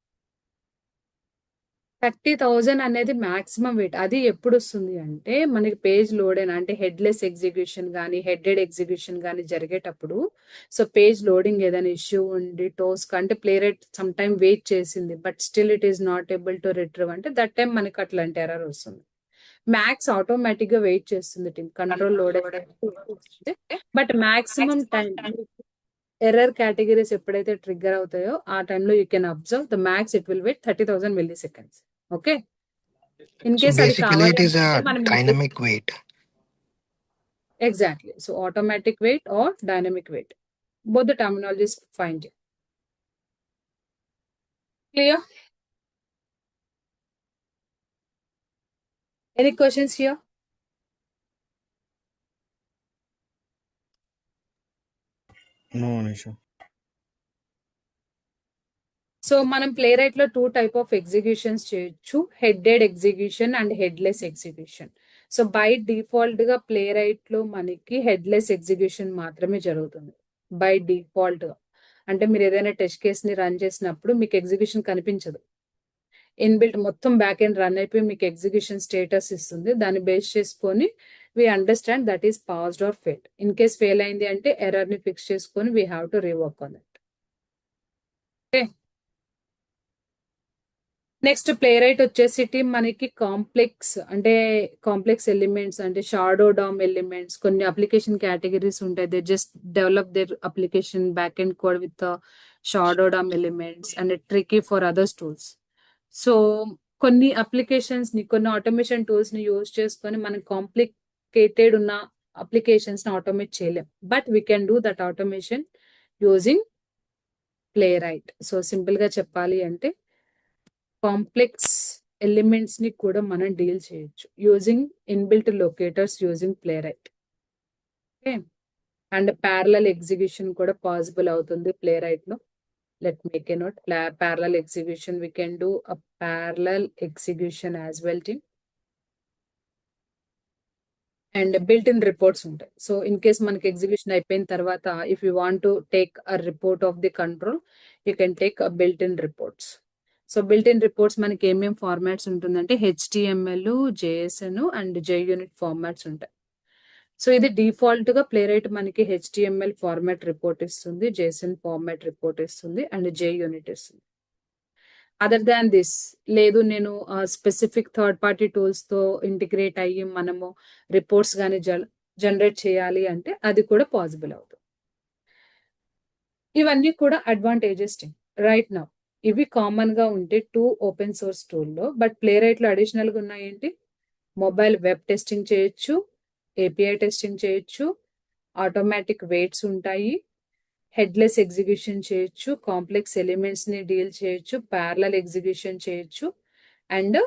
30,000 అనేది మాక్సిమం వెయిట్. అది ఎప్పుడు వస్తుంది అంటే మనకి పేజ్ లోడ్ అయినా అంటే హెడ్లెస్ ఎగ్జిక్యూషన్ కానీ హెడెడ్ ఎగ్జిక్యూషన్ కానీ జరిగేటప్పుడు, సో పేజ్ లోడింగ్ ఏదైనా ఇష్యూ ఉండి టోస్క్ అంటే Playwright some time wait చేసింది but still it is not able to retrieve అంటే దట్ టైం మనకి అట్లాంటి ఎర్రర్ వస్తుంది. మ్యాక్స్ ఆటోమేటిక్ గా వెయిట్ చేస్తుంది team control load but maximum time error categories ఎప్పుడైతే ట్రిగ్గర్ అవుతాయో ఆ టైంలో you can observe the max it will wait 30,000 milliseconds. Okay, in
So
case అది
basically, it is
కావాలంటే
a
మనం
dynamic weight.
Exactly. So automatic weight or dynamic weight, both the terminologies fine. Clear? Any questions here?
No, Anisha.
So మనం Playwright లో 2 type of executions చేయొచ్చు, headed execution and headless execution. So by default గా Playwright లో మనకి headless execution మాత్రమే జరుగుతుంది by default గా. అంటే మీరు ఏదైనా టెస్ట్ కేస్ ని రన్ చేసినప్పుడు మీకు ఎగ్జిక్యూషన్ కనిపించదు, ఇన్బిల్ట్ మొత్తం బ్యాక్ ఎండ్ రన్ అయిపోయి మీకు ఎగ్జిక్యూషన్ స్టేటస్ ఇస్తుంది. దాన్ని బేస్ చేసుకొని we understand that is passed or failed. In case fail అయింది అంటే ఎర్రర్ ని ఫిక్స్ చేసుకొని we have to rework on that. Okay, next Playwright వచ్చేసి మనకి కాంప్లెక్స్ ఎలిమెంట్స్ అంటే షాడో డామ్ ఎలిమెంట్స్, కొన్ని అప్లికేషన్ కేటగిరీస్ ఉంటాయి. They just develop their application back end code with shadow DOM elements and tricky for others tools. So కొన్ని applications ని, కొన్ని automation tools ని use చేసుకొని మనం కాంప్లికేటెడ్ ఉన్న అప్లికేషన్స్ ని ఆటోమేట్ చేయలేం, but we can do that automation using Playwright. So simple గా చెప్పాలి అంటే కాంప్లెక్స్ ఎలిమెంట్స్ ని కూడా మనం డీల్ చేయొచ్చు using inbuilt locators using play right. Okay, and parallel execution కూడా పాసిబుల్ అవుతుంది ప్లే రైట్ లో. Let make a note, parallel execution, we can do a parallel execution as well team. And built in reports ఉంటాయి. So in case మనకి execution అయిపోయిన తర్వాత if you want to take a report of the control you can take a built in reports. So built in reports మనకి ఏమేం formats ఉంటుందంటే HTML, JSON and JUnit formats ఉంటాయి. So ఇది default గా play right మనకి HTML format report ఇస్తుంది, JSON format report ఇస్తుంది and JUnit ఇస్తుంది. అదర్ దాన్ దిస్ లేదు, నేను స్పెసిఫిక్ థర్డ్ పార్టీ టూల్స్ తో ఇంటిగ్రేట్ అయ్యి మనము రిపోర్ట్స్ కానీ జనరేట్ చేయాలి అంటే అది కూడా పాసిబుల్ అవుతుంది. ఇవన్నీ కూడా అడ్వాంటేజెస్ రైట్ నౌ. ఇవి కామన్ గా ఉంటే 2 ఓపెన్ సోర్స్ టూల్లో. బట్ ప్లే రైట్ లో అడిషనల్ గా ఉన్నాయేంటి, మొబైల్ వెబ్ టెస్టింగ్ చేయొచ్చు, API టెస్టింగ్ చేయొచ్చు, ఆటోమేటిక్ వెయిట్స్ ఉంటాయి, హెడ్లెస్ ఎగ్జిక్యూషన్ చేయొచ్చు, కాంప్లెక్స్ ఎలిమెంట్స్ ని డీల్ చేయొచ్చు, ప్యారలల్ ఎగ్జిక్యూషన్ చేయొచ్చు అండ్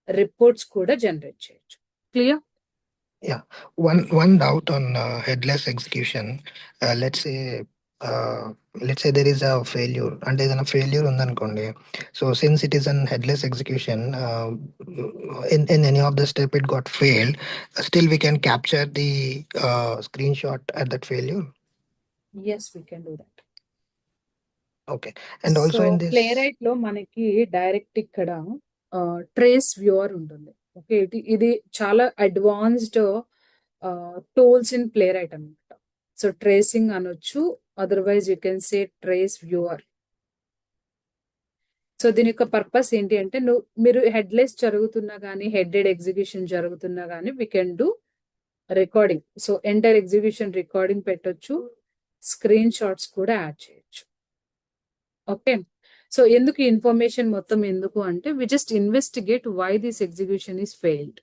రిపోర్ట్స్ కూడా జనరేట్ చేయొచ్చు. Clear?
Yeah. One doubt on headless execution. Let's say there is a failure, and there is a failure undanukondi. So since it is an headless execution, in any of the step it got failed, still we can capture the screenshot at that failure.
Yes, we can do that.
Okay. And also in this,
play right లో మనకి direct ఇక్కడ trace viewer ఉంటుంది. Okay, ఇది చాలా advanced tools in play right అనమాట. So tracing అనొచ్చు, otherwise you can say trace viewer. So దీని యొక్క పర్పస్ ఏంటి అంటే మీరు హెడ్లెస్ జరుగుతున్నా కానీ హెడెడ్ ఎగ్జిక్యూషన్ జరుగుతున్నా కానీ we can do recording. So entire execution recording పెట్టొచ్చు, స్క్రీన్ షాట్స్ కూడా యాడ్ చేయొచ్చు. ఓకే, సో ఎందుకు ఇన్ఫర్మేషన్ మొత్తం ఎందుకు అంటే we just investigate why this execution is failed.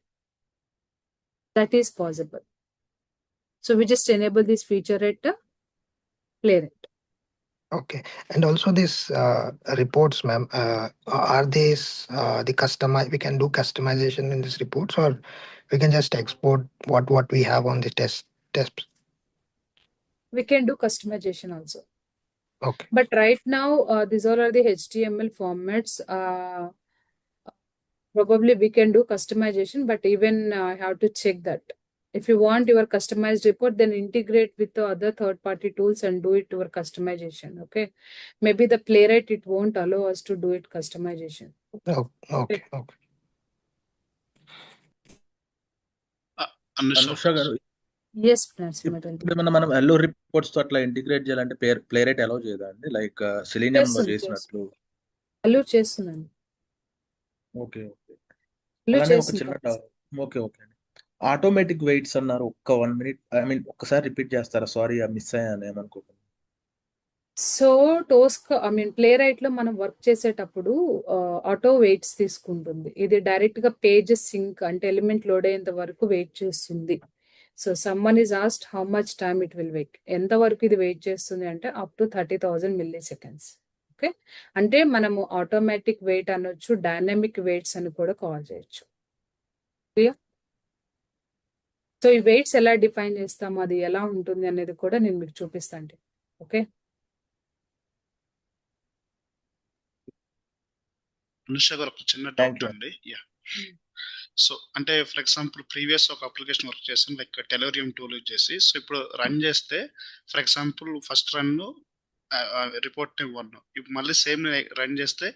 That is possible. So we just enable this feature at Playwright.
okay. And also this reports, ma'am, are these we can do customization in these reports, or we can just export what we have on the test?
We can do customization also.
Okay.
But right now, these all are the HTML formats. Probably we can do customization, but even I have to check that. If you want your customized report, then integrate with the other third-party tools and do it your customization. Okay, maybe the Playwright it won't allow us to do it customization.
Oh, okay.
Anusha గారు,
Yes, Narasimha.
ఇప్పుడు మనం yellow reports తో అట్లా integrate చేయాలంటే play right allow చేయదా అండి? Like selenium లో చేసినట్లు.
అలో చేస్తున్నాను.
Okay okay.
అలో
అలానే ఒక
చేస్తున్నాను.
చిన్న ఓకే ఓకే అండి. ఆటోమేటిక్ వెయిట్స్ అన్నారు, ఒక్క 1 minute, ఐ మీన్ ఒక్కసారి రిపీట్ చేస్తారా? సారీ మిస్ అయ్యాను ఏమనుకోకండి.
సో ప్లే రైట్ లో మనం వర్క్ చేసేటప్పుడు ఆటో వెయిట్స్ తీసుకుంటుంది. ఇది డైరెక్ట్ గా పేజ్ సింక్ అంటే ఎలిమెంట్ లోడ్ అయ్యేంత వరకు వెయిట్ చేస్తుంది. So someone is asked how much time it will wait, ఎంత వరకు ఇది వెయిట్ చేస్తుంది అంటే అప్ టు 30,000 milliseconds. ఓకే, అంటే మనము ఆటోమేటిక్ వెయిట్ అనొచ్చు, డైనమిక్ వెయిట్స్ అని కూడా కాల్ చేయొచ్చు. క్లియర్? సో ఈ వెయిట్స్ ఎలా డిఫైన్ చేస్తాము, అది ఎలా ఉంటుంది అనేది కూడా నేను మీకు చూపిస్తాను. ఓకే,
అనుష గారు ఒక చిన్న డౌట్ అండి. యా, సో అంటే ఫర్ ఎగ్జాంపుల్ ప్రీవియస్ ఒక అప్లికేషన్ వర్క్ చేసాను, లైక్ టెలోరియం టూల్ యూజ్ చేసి. సో ఇప్పుడు రన్ చేస్తే for example first run report 1, ఇప్పుడు మళ్ళీ సేమ్ రన్ చేస్తే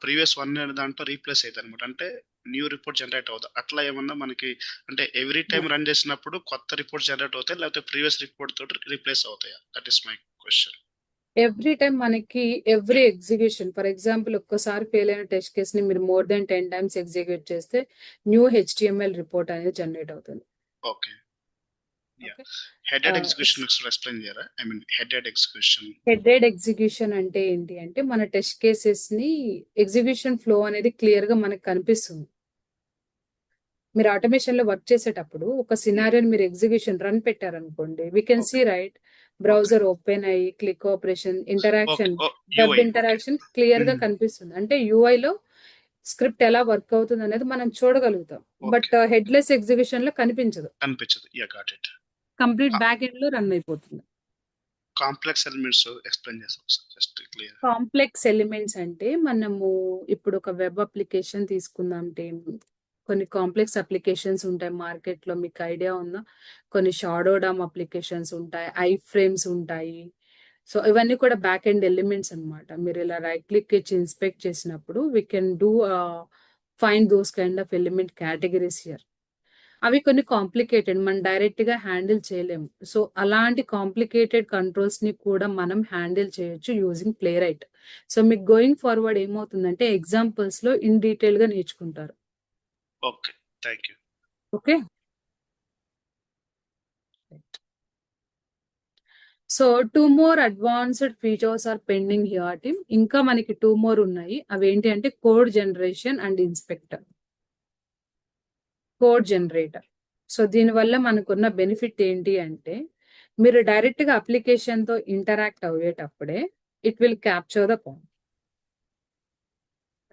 ప్రీవియస్ 1 అనే దాంట్లో రీప్లేస్ అవుతుంది అనమాట. అంటే న్యూ రిపోర్ట్ జనరేట్ అవుతుంది. అట్లా ఏమన్నా మనకి అంటే ఎవ్రీ టైం రన్ చేసినప్పుడు కొత్త రిపోర్ట్ జనరేట్ అవుతాయి, లేకపోతే ప్రీవియస్ రిపోర్ట్ తోటి రీప్లేస్ అవుతాయా? That is my question.
Every time మనకి ఎవ్రీ ఎగ్జిక్యూషన్, ఫర్ ఎగ్జాంపుల్ ఒక్కసారి ఫెయిల్ అయిన టెస్ట్ కేస్ ని మీరు more than 10 times ఎగ్జిక్యూట్ చేస్తే న్యూ HTML రిపోర్ట్ అనేది జనరేట్ అవుతుంది.
ఓకే, హెడెడ్ ఎగ్జిక్యూషన్ ఎక్స్ప్లెయిన్ చేయరా? I mean headed execution.
Headed execution అంటే ఏంటి అంటే మన టెస్ట్ కేసెస్ ని ఎగ్జిక్యూషన్ ఫ్లో అనేది క్లియర్ గా మనకు కనిపిస్తుంది. మీరు ఆటోమేషన్ లో వర్క్ చేసేటప్పుడు ఒక సినారియోని మీరు ఎగ్జిక్యూషన్ రన్ పెట్టారనుకోండి, we can see right browser open అయ్యి click operation
okay
interaction
of
web
UI okay
interaction clear గా కనిపిస్తుంది. అంటే UI లో స్క్రిప్ట్ ఎలా వర్క్ అవుతుంది అనేది మనం చూడగలుగుతాం. బట్
ఓకే
హెడ్లెస్ ఎగ్జిక్యూషన్ లో కనిపించదు.
కనిపించదు. Yeah got it.
Complete back end లో రన్ అయిపోతుంది.
కాంప్లెక్స్ ఎలిమెంట్స్ ఎక్స్ప్లెయిన్ చేస్తాం sir just clear.
Complex elements అంటే మనము ఇప్పుడు ఒక వెబ్ అప్లికేషన్ తీసుకుందాం టీమ్. కొన్ని కాంప్లెక్స్ అప్లికేషన్స్ ఉంటాయి మార్కెట్ లో, మీకు ఐడియా ఉందా? కొన్ని షాడో డమ్ అప్లికేషన్స్ ఉంటాయి, ఐ ఫ్రేమ్స్ ఉంటాయి. సో ఇవన్నీ కూడా బ్యాక్ ఎండ్ ఎలిమెంట్స్ అన్నమాట. మీరు ఇలా రైట్ క్లిక్ ఇచ్చి ఇన్స్పెక్ట్ చేసినప్పుడు we can do find those kind of element categories here. అవి కొన్ని కాంప్లికేటెడ్, మనం డైరెక్ట్ గా హ్యాండిల్ చేయలేము. సో అలాంటి కాంప్లికేటెడ్ కంట్రోల్స్ ని కూడా మనం హ్యాండిల్ చేయొచ్చు యూజింగ్ ప్లే రైట్. సో మీకు గోయింగ్ ఫార్వర్డ్ ఏమవుతుందంటే ఎగ్జాంపుల్స్ లో ఇన్ డీటెయిల్ గా నేర్చుకుంటారు.
Okay thank you.
Okay, so 2 more advanced features are pending here team. ఇంకా మనకి 2 more ఉన్నాయి. అవి ఏంటి అంటే code generation and inspector. Code generator. So దీనివల్ల మనకున్న బెనిఫిట్ ఏంటి అంటే మీరు డైరెక్ట్ గా అప్లికేషన్ తో ఇంటరాక్ట్ అయ్యేటప్పుడే it will capture the code.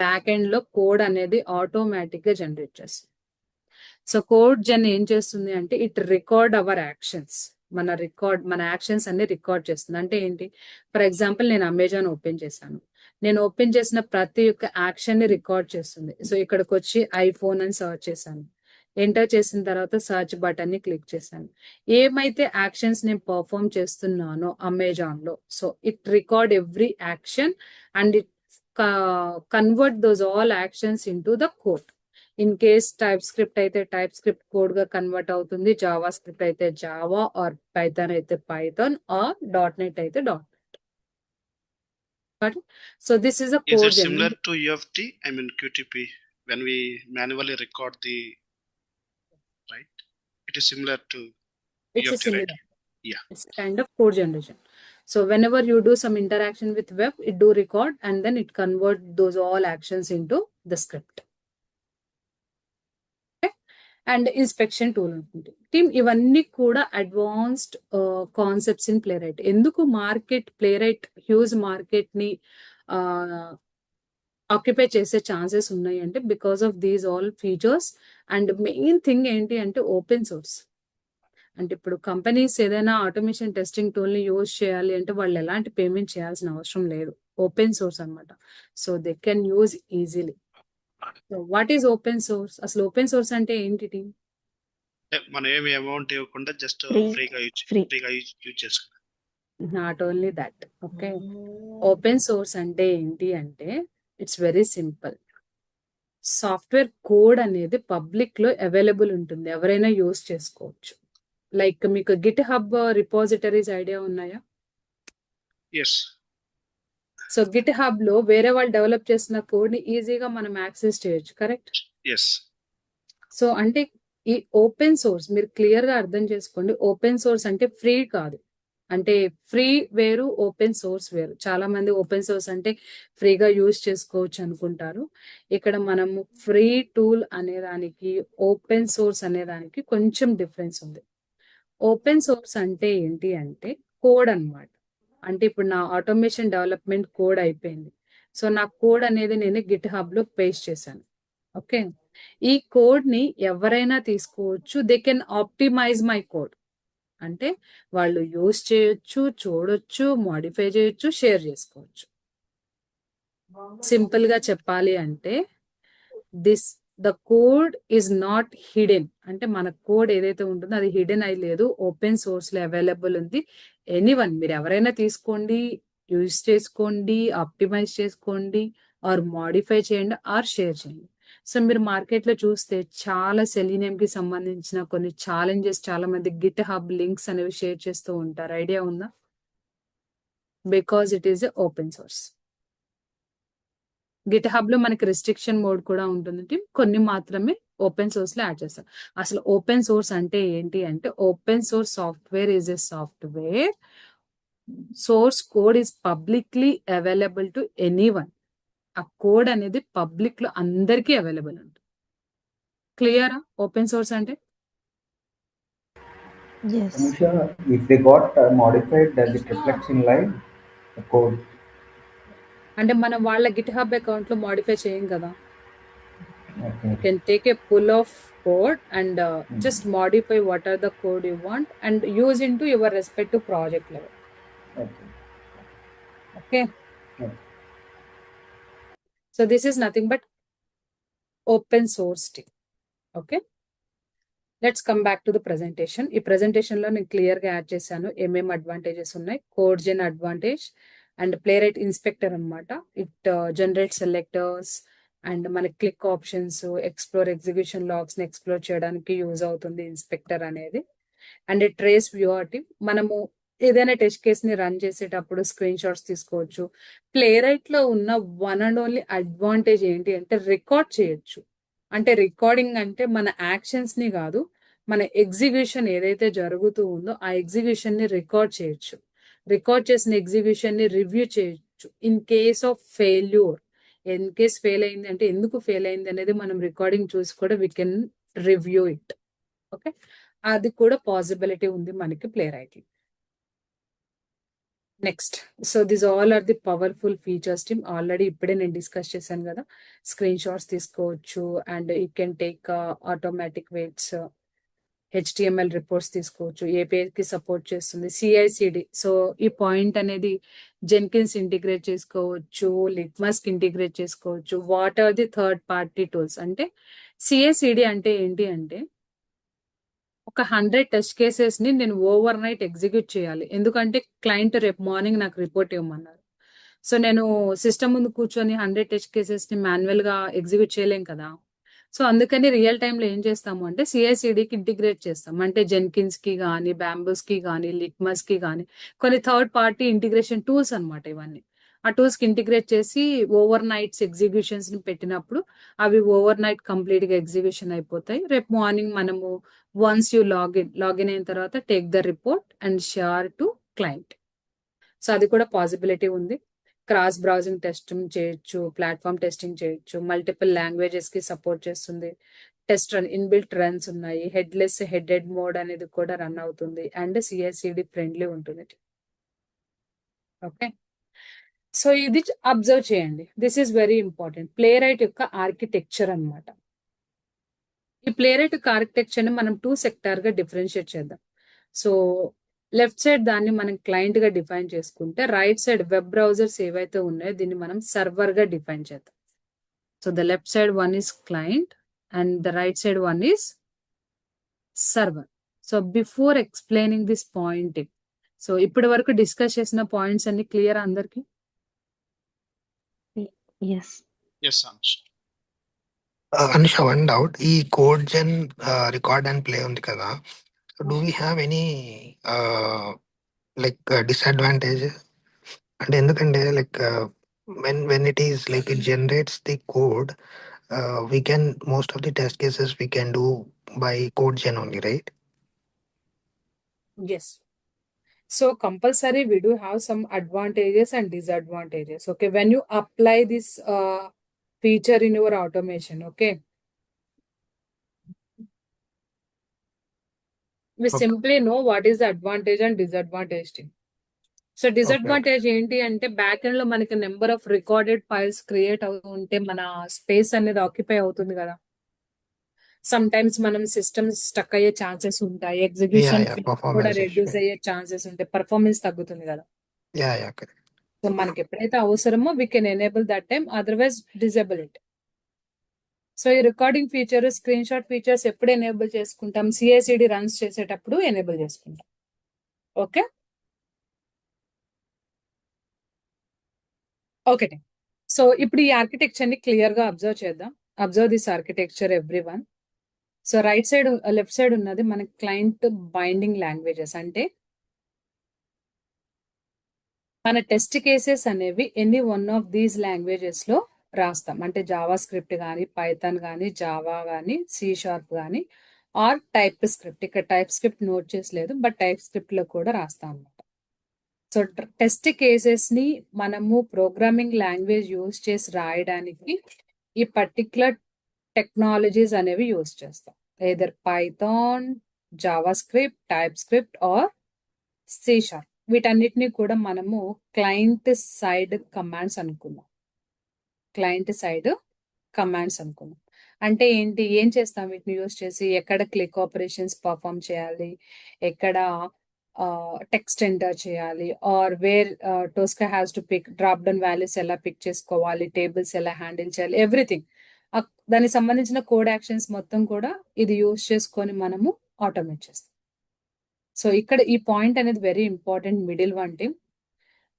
Back end లో కోడ్ అనేది ఆటోమేటిక్ గా జనరేట్ చేస్తుంది. సో కోడ్ జన్ ఏం చేస్తుంది అంటే ఇట్ రికార్డ్ అవర్ యాక్షన్స్. మన యాక్షన్స్ అన్ని రికార్డ్ చేస్తుంది. అంటే ఏంటి, ఫర్ ఎగ్జాంపుల్ నేను అమెజాన్ ఓపెన్ చేశాను. నేను ఓపెన్ చేసిన ప్రతి ఒక్క యాక్షన్ ని రికార్డ్ చేస్తుంది. సో ఇక్కడికి వచ్చి ఐఫోన్ అని సర్చ్ చేశాను. ఎంటర్ చేసిన తర్వాత సర్చ్ బటన్ ని క్లిక్ చేశాను. ఏమైతే యాక్షన్స్ నేను పర్ఫామ్ చేస్తున్నానో అమెజాన్ లో, so it record every action and it convert those all actions into the code. In case type script అయితే టైప్ స్క్రిప్ట్ కోడ్ గా కన్వర్ట్ అవుతుంది, జావా స్క్రిప్ట్ అయితే జావా, ఆర్ పైథాన్ అయితే పైథాన్, ఆర్ .NET అయితే .NET. So this is a
Is
code
it
generation.
similar to UFT? I mean QTP when we manually record the right? It is similar to
It's a
UFT, right?
similar.
Yeah.
It's a kind of code generation. So whenever you do some interaction with web, it do record and then it convert those all actions into the script. Okay? And inspection tool ఉంటుంది. Team ఇవన్నీ కూడా advanced concepts in Playwright. ఎందుకు market Playwright huge market ని occupy చేసే chances ఉన్నాయి అంటే because of these all features. And main thing ఏంటి అంటే ఓపెన్ సోర్స్. అంటే ఇప్పుడు కంపెనీస్ ఏదైనా ఆటోమేషన్ టెస్టింగ్ టూల్ ని యూజ్ చేయాలి అంటే వాళ్ళు ఎలాంటి పేమెంట్ చేయాల్సిన అవసరం లేదు. ఓపెన్ సోర్స్ అన్నమాట. So they can use easily. So what is open source? అసలు ఓపెన్ సోర్స్ అంటే ఏంటి?
మనం ఏమి అమౌంట్ ఇవ్వకుండా జస్ట్
Free.
ఫ్రీగా
Free.
యూజ్ చేసుకోవాలి.
Not only that. Okay, open source అంటే ఏంటి అంటే it's very simple. Software code అనేది పబ్లిక్ లో అవైలబుల్ ఉంటుంది, ఎవరైనా యూజ్ చేసుకోవచ్చు. లైక్ మీకు గిట్ హబ్ రిపోజిటరీస్ ఐడియా ఉన్నాయా?
ఎస్.
సో గిట్ హబ్ లో వేరే వాళ్ళు డెవలప్ చేసిన కోడ్ ని ఈజీగా మనం యాక్సెస్ చేయొచ్చు, కరెక్ట్?
ఎస్.
సో అంటే ఈ ఓపెన్ సోర్స్ మీరు క్లియర్ గా అర్థం చేసుకోండి. ఓపెన్ సోర్స్ అంటే ఫ్రీ కాదు. అంటే ఫ్రీ వేరు, ఓపెన్ సోర్స్ వేరు. చాలా మంది ఓపెన్ సోర్స్ అంటే ఫ్రీగా యూజ్ చేసుకోవచ్చు అనుకుంటారు. ఇక్కడ మనము ఫ్రీ టూల్ అనేదానికి ఓపెన్ సోర్స్ అనేదానికి కొంచెం డిఫరెన్స్ ఉంది. ఓపెన్ సోర్స్ అంటే ఏంటి అంటే కోడ్ అన్నమాట. అంటే ఇప్పుడు నా ఆటోమేషన్ డెవలప్మెంట్ కోడ్ అయిపోయింది. సో నా కోడ్ అనేది నేను గిట్ హబ్ లో పేస్ట్ చేశాను. ఓకే, ఈ కోడ్ ని ఎవరైనా తీసుకోవచ్చు. They can optimise my code. అంటే వాళ్ళు యూజ్ చేయొచ్చు, చూడొచ్చు, మోడిఫై చేయొచ్చు, షేర్ చేసుకోవచ్చు. సింపుల్ గా చెప్పాలి అంటే the code is not hidden. అంటే మన కోడ్ ఏదైతే ఉంటుందో అది హిడెన్ అయి లేదు, ఓపెన్ సోర్స్ లో అవైలబుల్ ఉంది. ఎనీవన్ మీరు ఎవరైనా తీసుకోండి, యూజ్ చేసుకోండి, ఆప్టిమైజ్ చేసుకోండి, ఆర్ మోడిఫై చేయండి, ఆర్ షేర్ చేయండి. సో మీరు మార్కెట్ లో చూస్తే చాలా సెలీనియం కి సంబంధించిన కొన్ని ఛాలెంజెస్ చాలా మంది గిట్ హబ్ లింక్స్ అనేవి షేర్ చేస్తూ ఉంటారు. ఐడియా ఉందా? Because it is a open source. Git hub లో మనకి రిస్ట్రిక్షన్ మోడ్ కూడా ఉంటుంది, కొన్ని మాత్రమే ఓపెన్ సోర్స్ లో యాడ్ చేస్తారు. అసలు ఓపెన్ సోర్స్ అంటే ఏంటి అంటే open source software is a software source code is publicly available to anyone. ఆ కోడ్ అనేది పబ్లిక్ లో అందరికీ అవైలబుల్ ఉంటుంది. క్లియరా ఓపెన్ సోర్స్ అంటే?
Yes.
Anusha, if they got modified, does it reflects in live the code?
అంటే మనం వాళ్ళ గిట్హబ్ అకౌంట్ లో మాడిఫై చేయం కదా.
Okay.
You can take a pull of code and just modify what are the code you want and use into your respective project level.
Okay.
Okay.
Okay.
So this is nothing but open source team. Okay. Let's come back to the presentation. ఈ presentation లో నేను clear గా add చేశాను ఏమేమి advantages ఉన్నాయి. Code gen advantage and Playwright inspector అనమాట. It generate selectors and మనకి click options, explore execution logs ని ఎక్స్ప్లోర్ చేయడానికి యూజ్ అవుతుంది ఇన్స్పెక్టర్ అనేది. అండ్ ట్రేస్ వ్యూఆర్టీ, మనము ఏదైనా టెస్ట్ కేస్ ని రన్ చేసేటప్పుడు స్క్రీన్ షాట్స్ తీసుకోవచ్చు. ప్లే రైట్ లో ఉన్న వన్ అండ్ ఓన్లీ అడ్వాంటేజ్ ఏంటి అంటే రికార్డ్ చేయొచ్చు. అంటే రికార్డింగ్ అంటే మన యాక్షన్స్ ని కాదు, మన ఎగ్జిక్యూషన్ ఏదైతే జరుగుతూ ఉందో ఆ ఎగ్జిక్యూషన్ ని రికార్డ్ చేయొచ్చు. రికార్డ్ చేసిన ఎగ్జిక్యూషన్ ని రివ్యూ చేయొచ్చు. In case of failure, in case fail అయింది అంటే ఎందుకు ఫెయిల్ అయింది అనేది మనం రికార్డింగ్ చూసి కూడా we can review it. Okay, అది కూడా పాసిబిలిటీ ఉంది మనకి Playwright. Next, so this all are the powerful features team. Already ఇప్పుడే నేను డిస్కస్ చేశాను కదా. స్క్రీన్ షాట్స్ తీసుకోవచ్చు and you can take automatic waits, HTML reports తీసుకోవచ్చు. ఏపీఐకి సపోర్ట్ చేస్తుంది. సిఐసిడి, సో ఈ పాయింట్ అనేది జెన్కిన్స్ ఇంటిగ్రేట్ చేసుకోవచ్చు, లిట్మస్ ఇంటిగ్రేట్ చేసుకోవచ్చు. What are the third party tools అంటే సిఐసిడి అంటే ఏంటి అంటే ఒక 100 టెస్ట్ కేసెస్ ని నేను ఓవర్ నైట్ ఎగ్జిక్యూట్ చేయాలి. ఎందుకంటే క్లయింట్ రేపు మార్నింగ్ నాకు రిపోర్ట్ ఇవ్వమన్నారు. సో నేను సిస్టమ్ ముందు కూర్చొని 100 టెస్ట్ కేసెస్ ని మాన్యువల్ గా ఎగ్జిక్యూట్ చేయలేం కదా. సో అందుకని రియల్ టైంలో ఏం చేస్తాము అంటే సిఐసిడికి ఇంటిగ్రేట్ చేస్తాం. అంటే జెన్కిన్స్ కి కానీ, బ్యాంబూస్ కి కానీ, లిట్మస్ కి కానీ కొన్ని థర్డ్ పార్టీ ఇంటిగ్రేషన్ టూల్స్ అనమాట ఇవన్నీ. ఆ టూల్స్ కి ఇంటిగ్రేట్ చేసి ఓవర్ నైట్స్ ఎగ్జిక్యూషన్స్ ని పెట్టినప్పుడు అవి ఓవర్ నైట్ కంప్లీట్ గా ఎగ్జిక్యూషన్ అయిపోతాయి. రేపు మార్నింగ్ మనము వన్స్ యూ లాగిన్ అయిన తర్వాత take the report and share to client. So అది కూడా పాసిబిలిటీ ఉంది. క్రాస్ బ్రౌజింగ్ టెస్టింగ్ చేయొచ్చు, ప్లాట్ఫామ్ టెస్టింగ్ చేయొచ్చు, మల్టిపుల్ లాంగ్వేజెస్ కి సపోర్ట్ చేస్తుంది. టెస్ట్ రన్ ఇన్బిల్ట్ రన్స్ ఉన్నాయి. హెడ్లెస్ హెడెడ్ మోడ్ అనేది కూడా రన్ అవుతుంది అండ్ సిఐసిడి ఫ్రెండ్లీ ఉంటుంది. ఓకే, సో ఇది అబ్జర్వ్ చేయండి. This is very important. Play right యొక్క ఆర్కిటెక్చర్ అన్నమాట. ఈ ప్లే రైట్ యొక్క ఆర్కిటెక్చర్ ని మనం 2 సెక్టార్ గా డిఫరెన్షియేట్ చేద్దాం. సో లెఫ్ట్ సైడ్ దాన్ని మనం క్లయింట్ గా డిఫైన్ చేసుకుంటే, రైట్ సైడ్ వెబ్ బ్రౌజర్స్ ఏవైతే ఉన్నాయో దీన్ని మనం సర్వర్ గా డిఫైన్ చేద్దాం. So the left side one is client and the right side one is server. So before explaining this point, so ఇప్పటి వరకు డిస్కస్ చేసిన పాయింట్స్ అన్ని క్లియర్ అందరికి?
Yes.
Yes, Anush.
Anusha, one doubt. ఈ code gen record and play ఉంది కదా, do we have any like disadvantage? అంటే ఎందుకంటే like when it is like it generates the code, we can most of the test cases we can do by code gen only, right?
Yes. So compulsory we do have some advantages and disadvantages. Okay, when you apply this feature in your automation, okay, we
Okay.
simply know what is the advantage and disadvantage thing. So disadvantage ఏంటి అంటే back end లో మనకి number of recorded files create అవుతూ ఉంటే మన space అనేది occupy అవుతుంది కదా. సమ్ టైమ్స్ మనం సిస్టమ్ స్టక్ అయ్యే ఛాన్సెస్ ఉంటాయి. ఎగ్జిక్యూషన్ కూడా
Performance
రెడ్యూస్
issue.
అయ్యే ఛాన్సెస్ ఉంటాయి. పర్ఫార్మెన్స్ తగ్గుతుంది కదా.
Yeah, correct.
సో మనకి ఎప్పుడైతే అవసరమో we can enable that time, otherwise disable it. So ఈ recording feature, screenshot features ఎప్పుడు ఎనేబుల్ చేసుకుంటాం? సిఐసిడి రన్స్ చేసేటప్పుడు ఎనేబుల్ చేసుకుంటాం. Okay, okay. సో ఇప్పుడు ఈ ఆర్కిటెక్చర్ ని క్లియర్ గా అబ్జర్వ్ చేద్దాం. Observe this architecture every one. So right side left side ఉన్నది మన క్లయింట్ బైండింగ్ లాంగ్వేజెస్. అంటే మన టెస్ట్ కేసెస్ అనేవి any one of these languages లో రాస్తాం. అంటే జావా స్క్రిప్ట్ కానీ, పైథాన్ కానీ, జావా కానీ, సి షార్ప్ కానీ, ఆర్ టైప్ స్క్రిప్ట్. ఇక్కడ టైప్ స్క్రిప్ట్ నోట్ చేసలేదు, బట్ టైప్ స్క్రిప్ట్ లో కూడా రాస్తాం అన్నమాట. సో టెస్ట్ కేసెస్ ని మనము ప్రోగ్రామింగ్ లాంగ్వేజ్ యూజ్ చేసి రాయడానికి ఈ పర్టికులర్ టెక్నాలజీస్ అనేవి యూజ్ చేస్తాం. Either Python, JavaScript, TypeScript or C sharp. వీటన్నిటిని కూడా మనము క్లయింట్ సైడ్ కమాండ్స్ అనుకున్నాం. క్లయింట్ సైడ్ కమాండ్స్ అనుకున్నాం. అంటే ఏంటి, ఏం చేస్తాం వీటిని యూస్ చేసి, ఎక్కడ క్లిక్ ఆపరేషన్స్ పర్ఫామ్ చేయాలి, ఎక్కడ టెక్స్ట్ ఎంటర్ చేయాలి, or where Tosca has to pick drop down values ఎలా పిక్ చేసుకోవాలి, టేబుల్స్ ఎలా హ్యాండిల్ చేయాలి, ఎవ్రీథింగ్. దానికి సంబంధించిన కోడ్ యాక్షన్స్ మొత్తం కూడా ఇది యూస్ చేసుకొని మనము ఆటోమేట్ చేస్తాం. సో ఇక్కడ ఈ పాయింట్ అనేది very important, middle one team.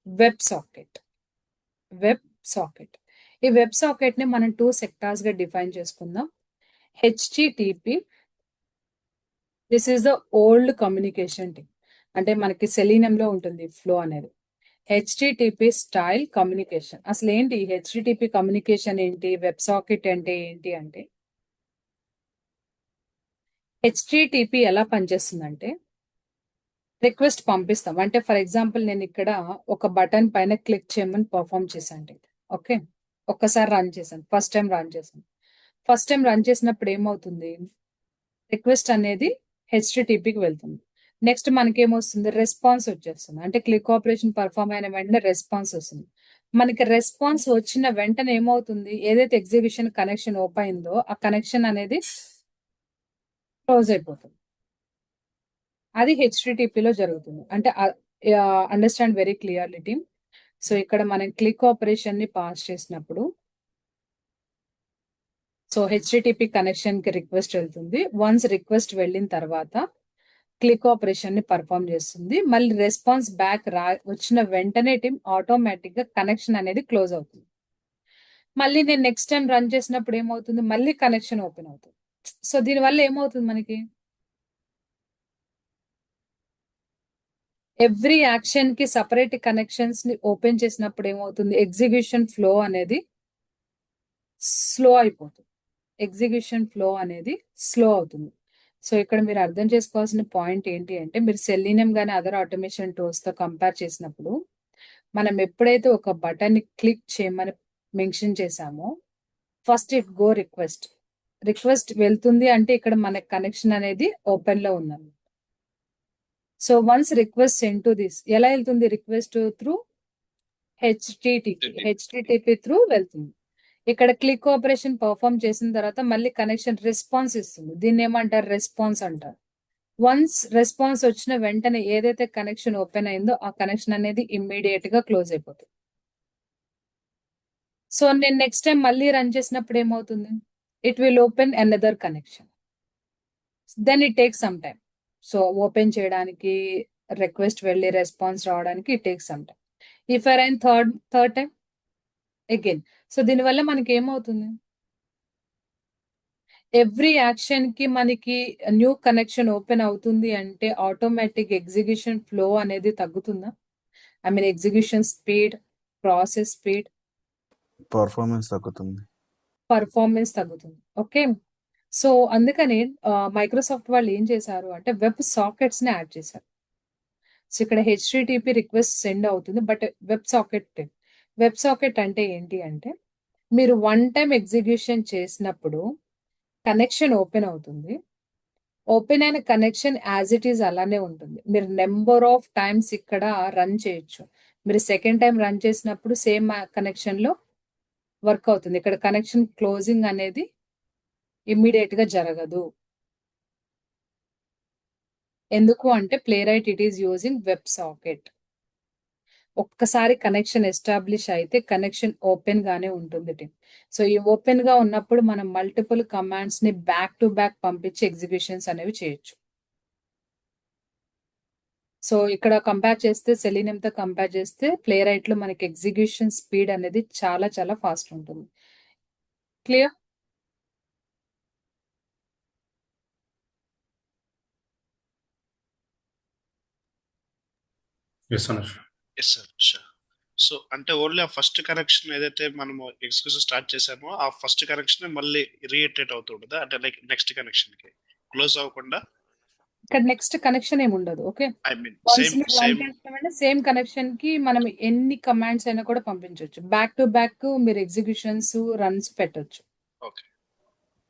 Web socket. Web socket. ఈ వెబ్ సాకెట్ ని మనం 2 సెక్టార్స్ గా డిఫైన్ చేసుకుందాం. HTTP, this is the old communication team. అంటే మనకి సెలీనియంలో ఉంటుంది ఫ్లో అనేది. HTTP style communication. అసలు ఏంటి హెచ్టిటిపి కమ్యూనికేషన్ ఏంటి, వెబ్ సాకెట్ అంటే ఏంటి అంటే, హెచ్టిటిపి ఎలా పనిచేస్తుందంటే, రిక్వెస్ట్ పంపిస్తాం. అంటే ఫర్ ఎగ్జాంపుల్ నేను ఇక్కడ ఒక బటన్ పైన క్లిక్ చేయమని పర్ఫామ్ చేశాను. ఓకే, ఒక్కసారి రన్ చేశాను, ఫస్ట్ టైం రన్ చేశాను. ఫస్ట్ టైం రన్ చేసినప్పుడు ఏమవుతుంది, రిక్వెస్ట్ అనేది హెచ్టిటిపికి వెళ్తుంది. నెక్స్ట్ మనకేమొస్తుంది, రెస్పాన్స్ వచ్చేస్తుంది. అంటే క్లిక్ ఆపరేషన్ పర్ఫామ్ అయిన వెంటనే రెస్పాన్స్ వస్తుంది. మనకి రెస్పాన్స్ వచ్చిన వెంటనే ఏమవుతుంది, ఏదైతే ఎగ్జిక్యూషన్ కనెక్షన్ ఓపెన్ అయిందో ఆ కనెక్షన్ అనేది క్లోజ్ అయిపోతుంది. అది హెచ్టిటిపిలో జరుగుతుంది. అంటే understand very clearly team. So ఇక్కడ మనం క్లిక్ ఆపరేషన్ ని పాస్ చేసినప్పుడు, సో హెచ్టిటిపి కనెక్షన్ కి రిక్వెస్ట్ వెళ్తుంది. వన్స్ రిక్వెస్ట్ వెళ్ళిన తర్వాత క్లిక్ ఆపరేషన్ ని పర్ఫామ్ చేస్తుంది. మళ్ళీ రెస్పాన్స్ బ్యాక్ వచ్చిన వెంటనే టీమ్ ఆటోమేటిక్ గా కనెక్షన్ అనేది క్లోజ్ అవుతుంది. మళ్ళీ నేను నెక్స్ట్ టైం రన్ చేసినప్పుడు ఏమవుతుంది, మళ్ళీ కనెక్షన్ ఓపెన్ అవుతుంది. సో దీనివల్ల ఏమవుతుంది, మనకి ఎవ్రీ యాక్షన్ కి సపరేట్ కనెక్షన్స్ ని ఓపెన్ చేసినప్పుడు ఏమవుతుంది, ఎగ్జిక్యూషన్ ఫ్లో అనేది స్లో అయిపోతుంది. ఎగ్జిక్యూషన్ ఫ్లో అనేది స్లో అవుతుంది. సో ఇక్కడ మీరు అర్థం చేసుకోవాల్సిన పాయింట్ ఏంటి అంటే, మీరు సెలీనియం కానీ అదర్ ఆటోమేషన్ టూల్స్ తో కంపేర్ చేసినప్పుడు, మనం ఎప్పుడైతే ఒక బటన్ ని క్లిక్ చేయమని మెన్షన్ చేసామో, first it go request. Request వెళ్తుంది అంటే ఇక్కడ మన కనెక్షన్ అనేది ఓపెన్ లో ఉందండి. So once request send to this, ఎలా వెళ్తుంది రిక్వెస్ట్, త్రూ హెచ్టిటిపి త్రూ వెళ్తుంది. ఇక్కడ క్లిక్ ఆపరేషన్ పర్ఫామ్ చేసిన తర్వాత మళ్ళీ కనెక్షన్ రెస్పాన్స్ ఇస్తుంది. దీన్ని ఏమంటారు, రెస్పాన్స్ అంటారు. వన్స్ రెస్పాన్స్ వచ్చిన వెంటనే ఏదైతే కనెక్షన్ ఓపెన్ అయిందో ఆ కనెక్షన్ అనేది ఇమ్మీడియట్ గా క్లోజ్ అయిపోతుంది. సో నేను నెక్స్ట్ టైం మళ్ళీ రన్ చేసినప్పుడు ఏమవుతుంది, it will open another connection, then it takes some time. So open చేయడానికి, రిక్వెస్ట్ వెళ్ళి రెస్పాన్స్ రావడానికి it takes some time. If I run third time again. So దీనివల్ల మనకి ఏమవుతుంది, ఎవ్రీ యాక్షన్ కి మనకి న్యూ కనెక్షన్ ఓపెన్ అవుతుంది అంటే ఆటోమేటిక్ ఎగ్జిక్యూషన్ ఫ్లో అనేది తగ్గుతుందా, I mean execution speed, process speed,
performance తగ్గుతుంది.
ఓకే. సో అందుకని మైక్రోసాఫ్ట్ వాళ్ళు ఏం చేశారు అంటే వెబ్ సాకెట్స్ ని యాడ్ చేశారు. సో ఇక్కడ హెచ్టిటిపి రిక్వెస్ట్ సెండ్ అవుతుంది, బట్ వెబ్ సాకెట్ అంటే ఏంటి అంటే, మీరు వన్ టైం ఎగ్జిక్యూషన్ చేసినప్పుడు కనెక్షన్ ఓపెన్ అవుతుంది. ఓపెన్ అయిన కనెక్షన్ యాజ్ ఇట్ ఈస్ అలానే ఉంటుంది. మీరు నెంబర్ ఆఫ్ టైమ్స్ ఇక్కడ రన్ చేయొచ్చు. మీరు సెకండ్ టైం రన్ చేసినప్పుడు సేమ్ కనెక్షన్ లో వర్క్ అవుతుంది. ఇక్కడ కనెక్షన్ క్లోజింగ్ అనేది ఇమ్మీడియట్ గా జరగదు. ఎందుకు అంటే Playwright it is using web socket. ఒక్కసారి కనెక్షన్ ఎస్టాబ్లిష్ అయితే కనెక్షన్ ఓపెన్ గానే ఉంటుంది టీమ్. సో ఈ ఓపెన్ గా ఉన్నప్పుడు మనం మల్టిపుల్ కమాండ్స్ ని బ్యాక్ టు బ్యాక్ పంపించి ఎగ్జిక్యూషన్స్ అనేవి చేయొచ్చు. సో ఇక్కడ కంపేర్ చేస్తే సెలీనియం తో కంపేర్ చేస్తే ప్లేరైట్ లో మనకి ఎగ్జిక్యూషన్ స్పీడ్ అనేది చాలా చాలా ఫాస్ట్ ఉంటుంది. Clear?
Yes sir, sure. So అంటే ఓన్లీ ఆ ఫస్ట్ కనెక్షన్ ఏదైతే మనము ఎగ్జిక్యూషన్ స్టార్ట్ చేసామో ఆ ఫస్ట్ కనెక్షన్ మళ్ళీ రీఇటరేట్ అవుతుంటుందా, అంటే లైక్ నెక్స్ట్ కనెక్షన్ కి క్లోజ్ అవ్వకుండా?
ఇక్కడ నెక్స్ట్ కనెక్షన్ ఏమి ఉండదు. Okay,
I mean
same connection కి మనం ఎన్ని కమాండ్స్ అయినా కూడా పంపించవచ్చు. బ్యాక్ టు బ్యాక్ మీరు ఎగ్జిక్యూషన్స్ రన్స్ పెట్టొచ్చు.
ఓకే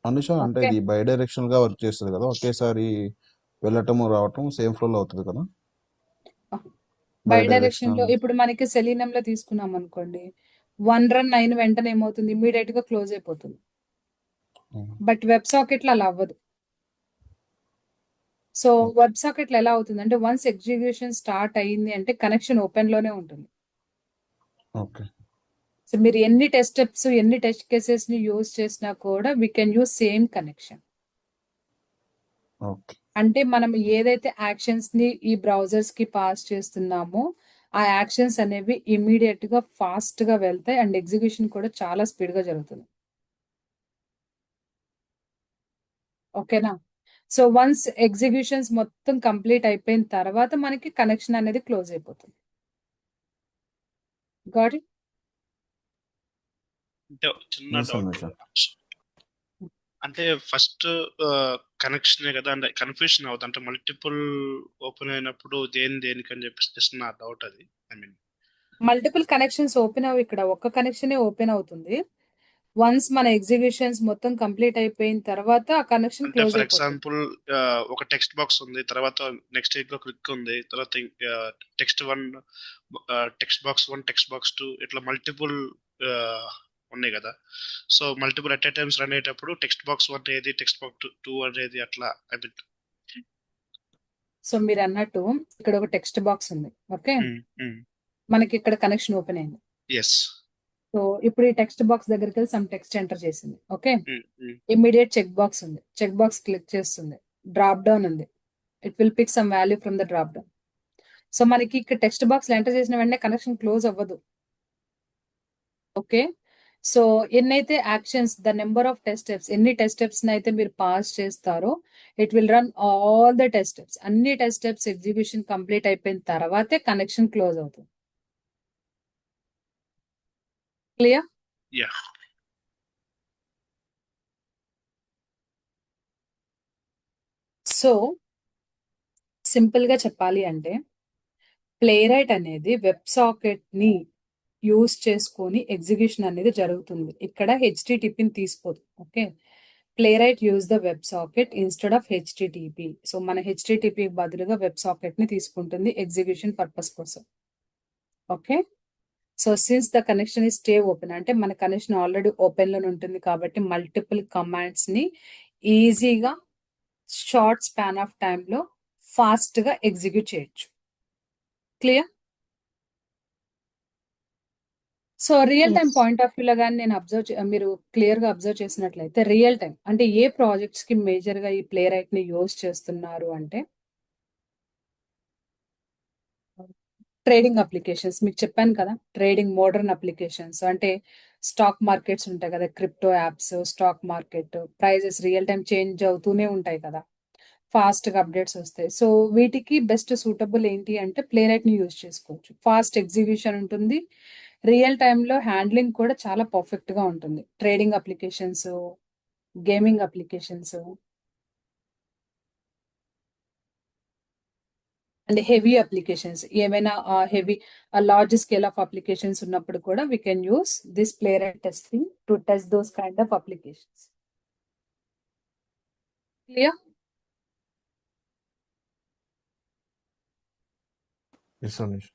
అనుష, అంటే ఇది బై డైరెక్షనల్ గా వర్క్ చేస్తుంది కదా, ఒకేసారి వెళ్ళటము రావటం సేమ్ ఫ్లోలో అవుతుంది కదా,
బై
బై
డైరెక్షన్ లో
డైరెక్షనల్.
ఇప్పుడు మనకి సెలీనియం లో తీసుకున్నాం అనుకోండి, 1 రన్ అయిన వెంటనే ఏమవుతుంది, ఇమీడియట్ గా క్లోజ్ అయిపోతుంది. బట్ వెబ్ సాకెట్ లో అలా అవ్వదు. సో వెబ్ సాకెట్ లో ఎలా అవుతుంది అంటే వన్స్ ఎగ్జిక్యూషన్ స్టార్ట్ అయ్యింది అంటే కనెక్షన్ ఓపెన్ లోనే ఉంటుంది.
ఓకే.
సో మీరు ఎన్ని టెస్ట్ స్టెప్స్ ఎన్ని టెస్ట్ కేసెస్ ని యూజ్ చేసినా కూడా we can use same connection.
Okay.
అంటే మనం ఏదైతే యాక్షన్స్ ని ఈ బ్రౌజర్స్ కి పాస్ చేస్తున్నామో ఆ యాక్షన్స్ అనేవి ఇమీడియట్ గా ఫాస్ట్ గా వెళ్తాయి అండ్ ఎగ్జిక్యూషన్ కూడా చాలా స్పీడ్ గా జరుగుతుంది. ఓకేనా? సో వన్స్ ఎగ్జిక్యూషన్స్ మొత్తం కంప్లీట్ అయిపోయిన తర్వాత మనకి కనెక్షన్ అనేది క్లోజ్ అయిపోతుంది. Got it?
అంటే చిన్న
Yes,
డౌట్.
Anusha.
అంటే ఫస్ట్ కనెక్షనే కదా, అంటే కన్ఫ్యూషన్ అవుతుంది. అంటే మల్టిపుల్ ఓపెన్ అయినప్పుడు దేనికి అని చెప్పేసి నా డౌట్ అది. I mean
multiple connections open అవ్వ, ఇక్కడ ఒక్క కనెక్షనే ఓపెన్ అవుతుంది. వన్స్ మన ఎగ్జిక్యూషన్స్ మొత్తం కంప్లీట్ అయిపోయిన తర్వాత ఆ కనెక్షన్
అంటే
క్లోజ్
ఫర్
అయిపోతుంది.
ఎగ్జాంపుల్ ఒక టెక్స్ట్ బాక్స్ ఉంది, తర్వాత నెక్స్ట్ ఇంకో క్లిక్ ఉంది, తర్వాత టెక్స్ట్ బాక్స్ 1 టెక్స్ట్ బాక్స్ 2 ఇట్లా మల్టిపుల్ ఉన్నాయి కదా. So multiple at a times run అయ్యేటప్పుడు టెక్స్ట్ బాక్స్ 1 ఏది, టెక్స్ట్ బాక్స్ 2 అనేది అట్లా ఐ మీన్.
సో మీరు అన్నట్టు ఇక్కడ ఒక టెక్స్ట్ బాక్స్ ఉంది. ఓకే, మనకి ఇక్కడ కనెక్షన్ ఓపెన్ అయింది.
ఎస్.
సో ఇప్పుడు ఈ టెక్స్ట్ బాక్స్ దగ్గరికి వెళ్ళి సమ్ టెక్స్ట్ ఎంటర్ చేసింది. ఓకే, ఇమ్మీడియట్ చెక్ బాక్స్ ఉంది, చెక్ బాక్స్ క్లిక్ చేస్తుంది, డ్రాప్ డౌన్ ఉంది, it will pick some value from the drop down. So మనకి ఇక్కడ టెక్స్ట్ బాక్స్ ఎంటర్ చేసిన వెంటనే కనెక్షన్ క్లోజ్ అవ్వదు. ఓకే, సో ఎన్నైతే actions the number of test steps, ఎన్ని టెస్ట్ స్టెప్స్ అయితే మీరు పాస్ చేస్తారో it will run all the test steps. అన్ని టెస్ట్ స్టెప్స్ ఎగ్జిక్యూషన్ కంప్లీట్ అయిపోయిన తర్వాతే కనెక్షన్ క్లోజ్ అవుతుంది. క్లియర్?
యా.
సో సింపుల్ గా చెప్పాలి అంటే ప్లేరైట్ అనేది వెబ్ సాకెట్ ని యూజ్ చేసుకొని ఎగ్జిక్యూషన్ అనేది జరుగుతుంది. ఇక్కడ హెచ్టిటిపిని తీసుకోదు. Okay, Playwright use the web socket instead of HTTP. So మన హెచ్టిటిపి బదులుగా వెబ్ సాకెట్ ని తీసుకుంటుంది ఎగ్జిక్యూషన్ పర్పస్ కోసం. Okay, so since the connection is stay open, అంటే మన కనెక్షన్ ఆల్రెడీ ఓపెన్ లోనే ఉంటుంది కాబట్టి మల్టిపుల్ కమాండ్స్ ని ఈజీగా షార్ట్ స్పాన్ ఆఫ్ టైమ్ లో ఫాస్ట్ గా ఎగ్జిక్యూట్ చేయొచ్చు. Clear? So real time
Yes.
Point of వ్యూలో కానీ నేను మీరు క్లియర్ గా అబ్జర్వ్ చేసినట్లయితే రియల్ టైం అంటే ఏ ప్రాజెక్ట్స్ కి మేజర్ గా ఈ ప్లే రైట్ ని యూజ్ చేస్తున్నారు అంటే ట్రేడింగ్ అప్లికేషన్స్. మీకు చెప్పాను కదా, ట్రేడింగ్ మోడర్న్ అప్లికేషన్స్ అంటే స్టాక్ మార్కెట్స్ ఉంటాయి కదా, crypto apps, stock market prices real time change అవుతూనే ఉంటాయి కదా, ఫాస్ట్ గా అప్డేట్స్ వస్తాయి. సో వీటికి బెస్ట్ సూటబుల్ ఏంటి అంటే ప్లే రైట్ ని యూజ్ చేసుకోవచ్చు. ఫాస్ట్ ఎగ్జిక్యూషన్ ఉంటుంది, రియల్ టైంలో హ్యాండ్లింగ్ కూడా చాలా పర్ఫెక్ట్ గా ఉంటుంది. Trading applications, gaming applications and heavy applications, ఏమైనా heavy large scale of applications ఉన్నప్పుడు కూడా we can use this Playwright testing to test those kind of applications. Clear?
Yes, Anusha.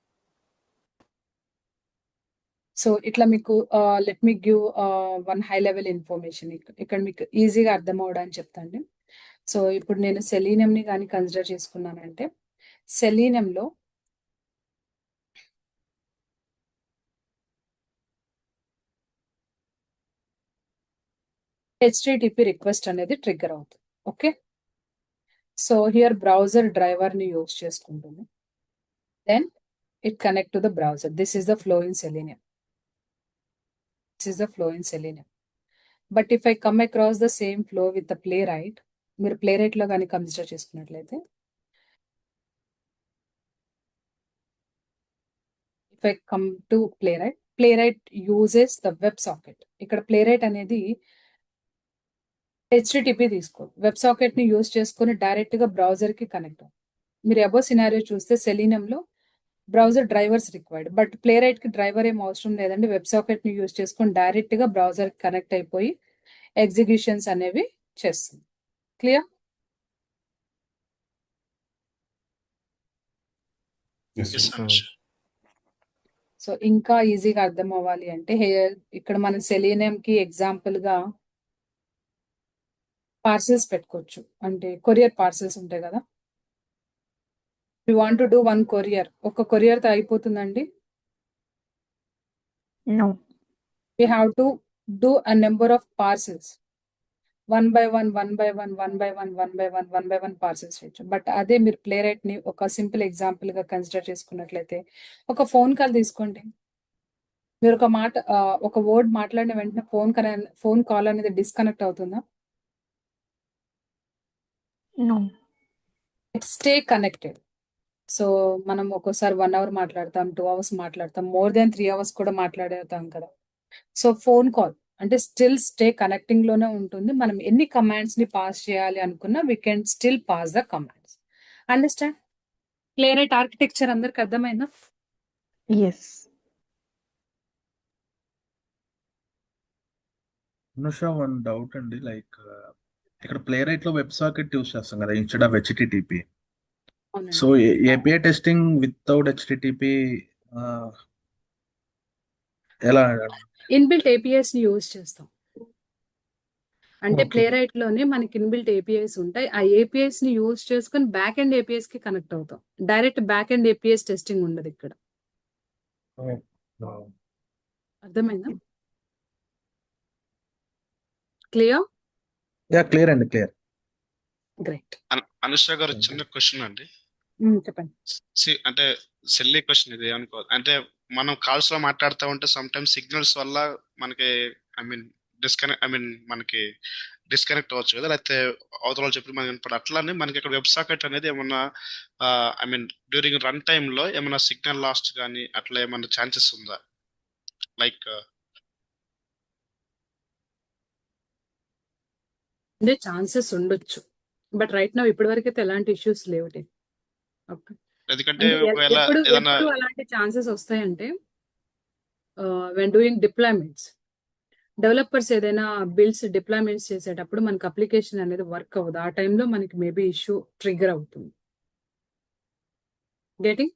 So ఇట్లా మీకు let me give one high level information ఇక్కడ మీకు ఈజీగా అర్థం అవడానికి చెప్తాండి. సో ఇప్పుడు నేను సెలీనియం ని కానీ కన్సిడర్ చేసుకున్నానంటే సెలీనియంలో హెచ్టిటిపి రిక్వెస్ట్ అనేది ట్రిగ్గర్ అవుతుంది. Okay, so here browser driver ని యూజ్ చేసుకుంటుంది. Then it connect to the browser. This is the flow in Selenium. This is the flow in Selenium. But if I come across the same flow with the playwright, మీరు ప్లేరైట్ లో కానీ consider చేసుకున్నట్లయితే if I come to Playwright uses the web socket. ఇక్కడ Playwright అనేది HTTP తీసుకో, web socket ని use చేసుకొని direct గా బ్రౌజర్ కి కనెక్ట్ అవుతుంది. మీరు అబో సినారియో చూస్తే సెలీనియంలో browser drivers required, but Playwright కి డ్రైవర్ ఏం అవసరం లేదండి. వెబ్ సాకెట్ ని యూజ్ చేసుకొని డైరెక్ట్ గా బ్రౌజర్ కనెక్ట్ అయిపోయి ఎగ్జిక్యూషన్స్ అనేవి చేస్తుంది. Clear?
Yes
yes Anusha.
So ఇంకా ఈజీగా అర్థం అవ్వాలి అంటే ఇక్కడ మనం సెలీనియం కి ఎగ్జాంపుల్ గా పార్సెల్స్ పెట్టుకోవచ్చు. అంటే కొరియర్ పార్సెల్స్ ఉంటాయి కదా. You want to do 1 courier, ఒక కొరియర్ తో అయిపోతుందండి.
No.
We have to do a number of parcels. 1 by 1, 1 by 1, 1 by 1, 1 by 1, 1 by 1 parcels చేయొచ్చు. బట్ అదే మీరు ప్లే రైట్ ని ఒక సింపుల్ ఎగ్జాంపుల్ గా కన్సిడర్ చేసుకున్నట్లయితే ఒక ఫోన్ కాల్ తీసుకోండి. మీరు ఒక వర్డ్ మాట్లాడిన వెంటనే ఫోన్ కాల్ అనేది డిస్కనెక్ట్ అవుతుందా?
No.
It stay connected. So మనం ఒక్కోసారి 1 అవర్ మాట్లాడతాం, 2 అవర్స్ మాట్లాడతాం, మోర్ దాన్ 3 అవర్స్ కూడా మాట్లాడేతాం కదా. సో ఫోన్ కాల్ అంటే స్టిల్ స్టే కనెక్టింగ్ లోనే ఉంటుంది. మనం ఎన్ని కమాండ్స్ ని పాస్ చేయాలి అనుకున్నా we can still pass the commands. Understand? Play right architecture అందరికి అర్థమైందా?
Yes.
అనుష వన్ డౌట్ అండి, లైక్ ఇక్కడ ప్లే రైట్ లో వెబ్ సాకెట్ యూస్ చేస్తాం కదా ఇన్స్టెడ్ ఆఫ్ హెచ్టిటిపి. సో
అవునండి.
ఏపీఐ టెస్టింగ్ వితౌట్ హెచ్టిటిపి ఎలా?
ఇన్బిల్ట్ ఏపీఐస్ ని యూజ్ చేస్తాం. అంటే
Okay.
ప్లే రైట్ లోనే మనకి ఇన్బిల్ట్ ఏపీఐస్ ఉంటాయి. ఆ ఏపీఐస్ ని యూజ్ చేసుకొని బ్యాక్ ఎండ్ ఏపీఐస్ కి కనెక్ట్ అవుతాం. Direct back end APIs testing ఉండదు ఇక్కడ. అర్థమైందా? క్లియర్?
యా క్లియర్ అండి, క్లియర్.
గ్రేట్.
అనుష గారు చిన్న క్వశ్చన్ అండి.
చెప్పండి.
అంటే సెల్లీ క్వశ్చన్ ఇది అనుకో. అంటే మనం కాల్స్ లో మాట్లాడుతూ ఉంటే సమ్ టైమ్స్ సిగ్నల్స్ వల్ల మనకి మనకి డిస్కనెక్ట్ అవ్వచ్చు కదా, లేకపోతే అవతల చెప్పి మనకి వినపడదు. అట్లానే మనకి ఇక్కడ వెబ్ సాకెట్ అనేది ఏమన్నా డ్యూరింగ్ రన్ టైమ్ లో ఏమన్నా సిగ్నల్ లాస్ట్ కానీ అట్లా ఏమన్నా ఛాన్సెస్ ఉందా? లైక్
అంటే ఛాన్సెస్ ఉండొచ్చు. బట్ రైట్ నౌ ఇప్పటి వరకు అయితే ఎలాంటి ఇష్యూస్ లేవు. ఓకే.
ఎందుకంటే
అంటే
ఒకవేళ ఏదైనా
ఎప్పుడు అలాంటి ఛాన్సెస్ వస్తాయంటే వెన్ డూయింగ్ డిప్లాయ్మెంట్స్, డెవలపర్స్ ఏదైనా బిల్డ్స్ డిప్లాయ్మెంట్స్ చేసేటప్పుడు మనకి అప్లికేషన్ అనేది వర్క్ అవ్వదు. ఆ టైంలో మనకి మేబీ ఇష్యూ ట్రిగర్ అవుతుంది. గెటింగ్?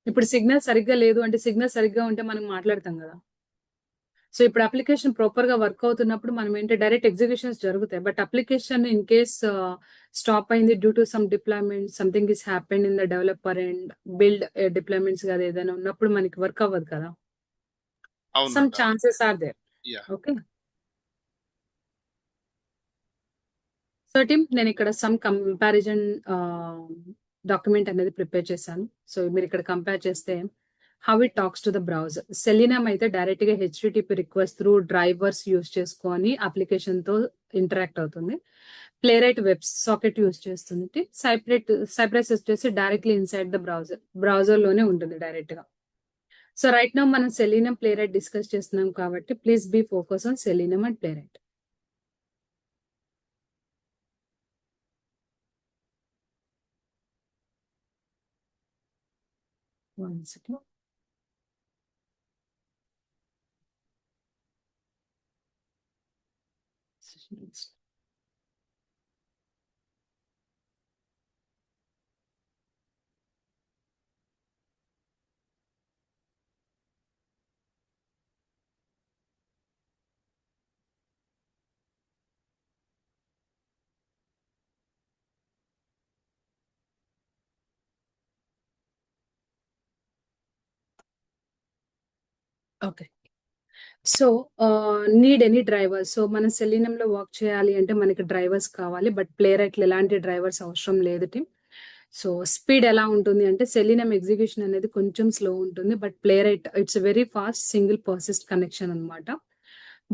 ఇప్పుడు సిగ్నల్ సరిగ్గా లేదు అంటే సిగ్నల్ సరిగ్గా ఉంటే మనం మాట్లాడతాం కదా. సో ఇప్పుడు అప్లికేషన్ ప్రాపర్ గా వర్క్ అవుతున్నప్పుడు మనం ఏంటి డైరెక్ట్ ఎగ్జిక్యూషన్స్ జరుగుతాయి. But application in case stop అయింది due to some deployment, something is happened in the developer and build deployments కదా ఏదైనా ఉన్నప్పుడు మనకి వర్క్ అవ్వదు కదా. Some chances are there. Okay. So team నేను ఇక్కడ సమ్ కంపారిజన్ డాక్యుమెంట్ అనేది ప్రిపేర్ చేశాను. సో మీరు ఇక్కడ కంపేర్ చేస్తే how it talks to the browser. Selenium అయితే డైరెక్ట్ గా HTTP request through drivers use చేసుకొని అప్లికేషన్ తో ఇంటరాక్ట్ అవుతుంది. Playwright web socket use చేస్తుంది. సైప్రెస్ వచ్చేసి డైరెక్ట్లీ ఇన్సైడ్ ద బ్రౌజర్ లోనే ఉంటుంది డైరెక్ట్ గా. సో రైట్ నౌ మనం సెలీనియం ప్లే రైట్ డిస్కస్ చేస్తున్నాం కాబట్టి please be focus on Selenium and Playwright. One second. Okay. So need any drivers. So మనం సెలీనియంలో వర్క్ చేయాలి అంటే మనకి డ్రైవర్స్ కావాలి. బట్ ప్లే రైట్లో ఎలాంటి డ్రైవర్స్ అవసరం లేదు టీమ్. సో స్పీడ్ ఎలా ఉంటుంది అంటే సెలీనియం ఎగ్జిక్యూషన్ అనేది కొంచెం స్లో ఉంటుంది. But play right it's very fast single persist connection అనమాట.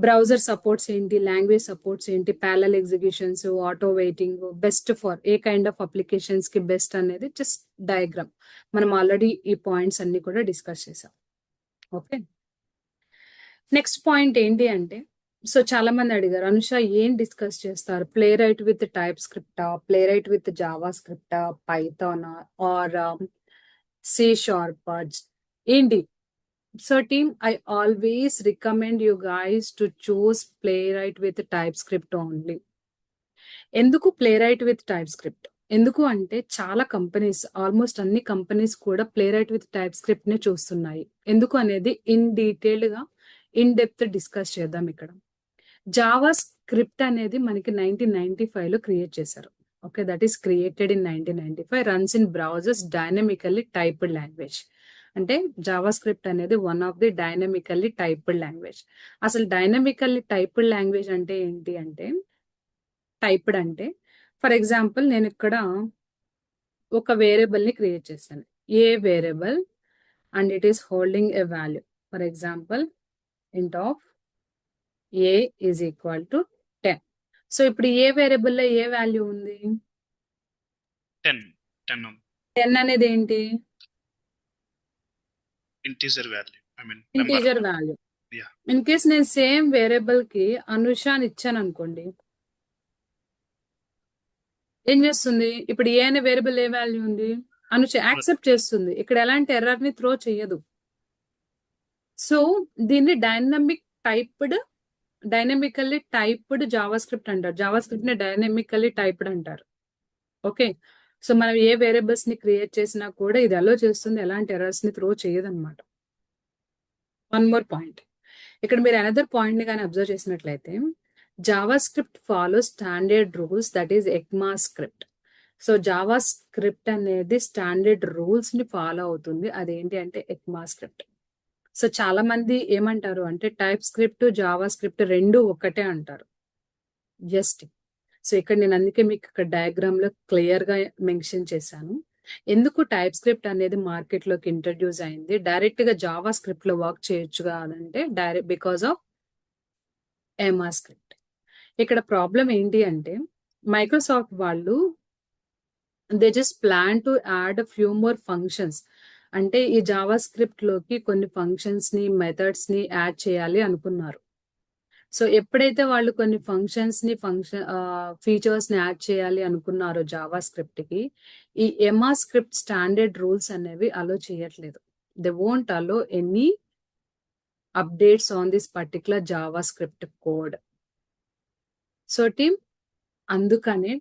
బ్రౌజర్ సపోర్ట్స్ ఏంటి, లాంగ్వేజ్ సపోర్ట్స్ ఏంటి, parallel executions, auto waiting, best for a kind of applications కి బెస్ట్ అనేది జస్ట్ డయాగ్రామ్. మనం ఆల్రెడీ ఈ పాయింట్స్ అన్ని కూడా డిస్కస్ చేసాం. ఓకే. నెక్స్ట్ పాయింట్ ఏంటి అంటే, సో చాలా మంది అడిగారు అనుష ఏం డిస్కస్ చేస్తారు, ప్లే రైట్ విత్ టైప్ స్క్రిప్టా, ప్లే రైట్ విత్ జావా స్క్రిప్టా, పైథాన్ ఆర్ సి షార్ప్ ఏంటి? So team I always recommend you guys to choose Playwright with TypeScript only. ఎందుకు Playwright with TypeScript? ఎందుకు అంటే చాలా కంపెనీస్, ఆల్మోస్ట్ అన్ని కంపెనీస్ కూడా Playwright with TypeScript ని చూస్తున్నాయి. ఎందుకు అనేది ఇన్ డెప్త్ డిస్కస్ చేద్దాం ఇక్కడ. జావా స్క్రిప్ట్ అనేది మనకి 1995 లో క్రియేట్ చేశారు. Okay, that is created in 1995, runs in browsers dynamically typed language. అంటే జావా స్క్రిప్ట్ అనేది one of the dynamically typed language. అసలు డైనమికల్లీ టైప్డ్ లాంగ్వేజ్ అంటే ఏంటి అంటే, టైప్డ్ అంటే ఫర్ ఎగ్జాంపుల్ నేను ఇక్కడ ఒక వేరియబుల్ ని క్రియేట్ చేశాను, A variable, and it is holding a value. For example int of a is equal to 10. So ఇప్పుడు ఏ వేరియబుల్ లో ఏ వాల్యూ ఉంది?
10
10 అనేది ఏంటి?
Integer value, I mean
integer value.
Yeah.
In case నేను same variable కి అనుష అని ఇచ్చాను అనుకోండి, ఏం చేస్తుంది? ఇప్పుడు ఏ అనే వేరియబుల్ ఏ వాల్యూ ఉంది? అనుష యాక్సెప్ట్ చేస్తుంది, ఇక్కడ ఎలాంటి ఎర్రర్ ని త్రో చేయదు. సో దీన్ని డైనమికల్లీ టైప్డ్ జావా స్క్రిప్ట్ అంటారు. జావా స్క్రిప్ట్ ని డైనమికల్లీ టైప్డ్ అంటారు. ఓకే, సో మనం ఏ వేరియబుల్స్ ని క్రియేట్ చేసినా కూడా ఇది అలో చేస్తుంది, ఎలాంటి ఎర్రర్స్ ని త్రో చేయదు అనమాట. వన్ మోర్ పాయింట్, ఇక్కడ మీరు అనదర్ పాయింట్ ని కానీ అబ్జర్వ్ చేసినట్లయితే, JavaScript follow standard rules, that is ECMAScript. So JavaScript అనేది స్టాండర్డ్ రూల్స్ ని ఫాలో అవుతుంది. అదేంటి అంటే ఎక్మా స్క్రిప్ట్. సో చాలా మంది ఏమంటారు అంటే టైప్ స్క్రిప్ట్, జావా స్క్రిప్ట్ రెండు ఒకటే అంటారు. జస్ట్ సో ఇక్కడ నేను అందుకే మీకు ఇక్కడ డయాగ్రామ్ లో క్లియర్ గా మెన్షన్ చేశాను. ఎందుకు టైప్ స్క్రిప్ట్ అనేది మార్కెట్ లోకి ఇంట్రడ్యూస్ అయింది, డైరెక్ట్ గా జావా స్క్రిప్ట్ లో వర్క్ చేయొచ్చు కాదంటే బికాస్ ఆఫ్ ఎమా స్క్రిప్ట్. ఇక్కడ ప్రాబ్లం ఏంటి అంటే, మైక్రోసాఫ్ట్ వాళ్ళు they just plan to add few more functions. అంటే ఈ జావా స్క్రిప్ట్ లోకి కొన్ని ఫంక్షన్స్ ని, మెథడ్స్ ని యాడ్ చేయాలి అనుకున్నారు. సో ఎప్పుడైతే వాళ్ళు కొన్ని ఫీచర్స్ ని యాడ్ చేయాలి అనుకున్నారో జావా స్క్రిప్ట్ కి, ఈ ఎమా స్క్రిప్ట్ స్టాండర్డ్ రూల్స్ అనేవి అలో చేయట్లేదు. They won't allow any updates on this particular JavaScript code. So team అందుకనే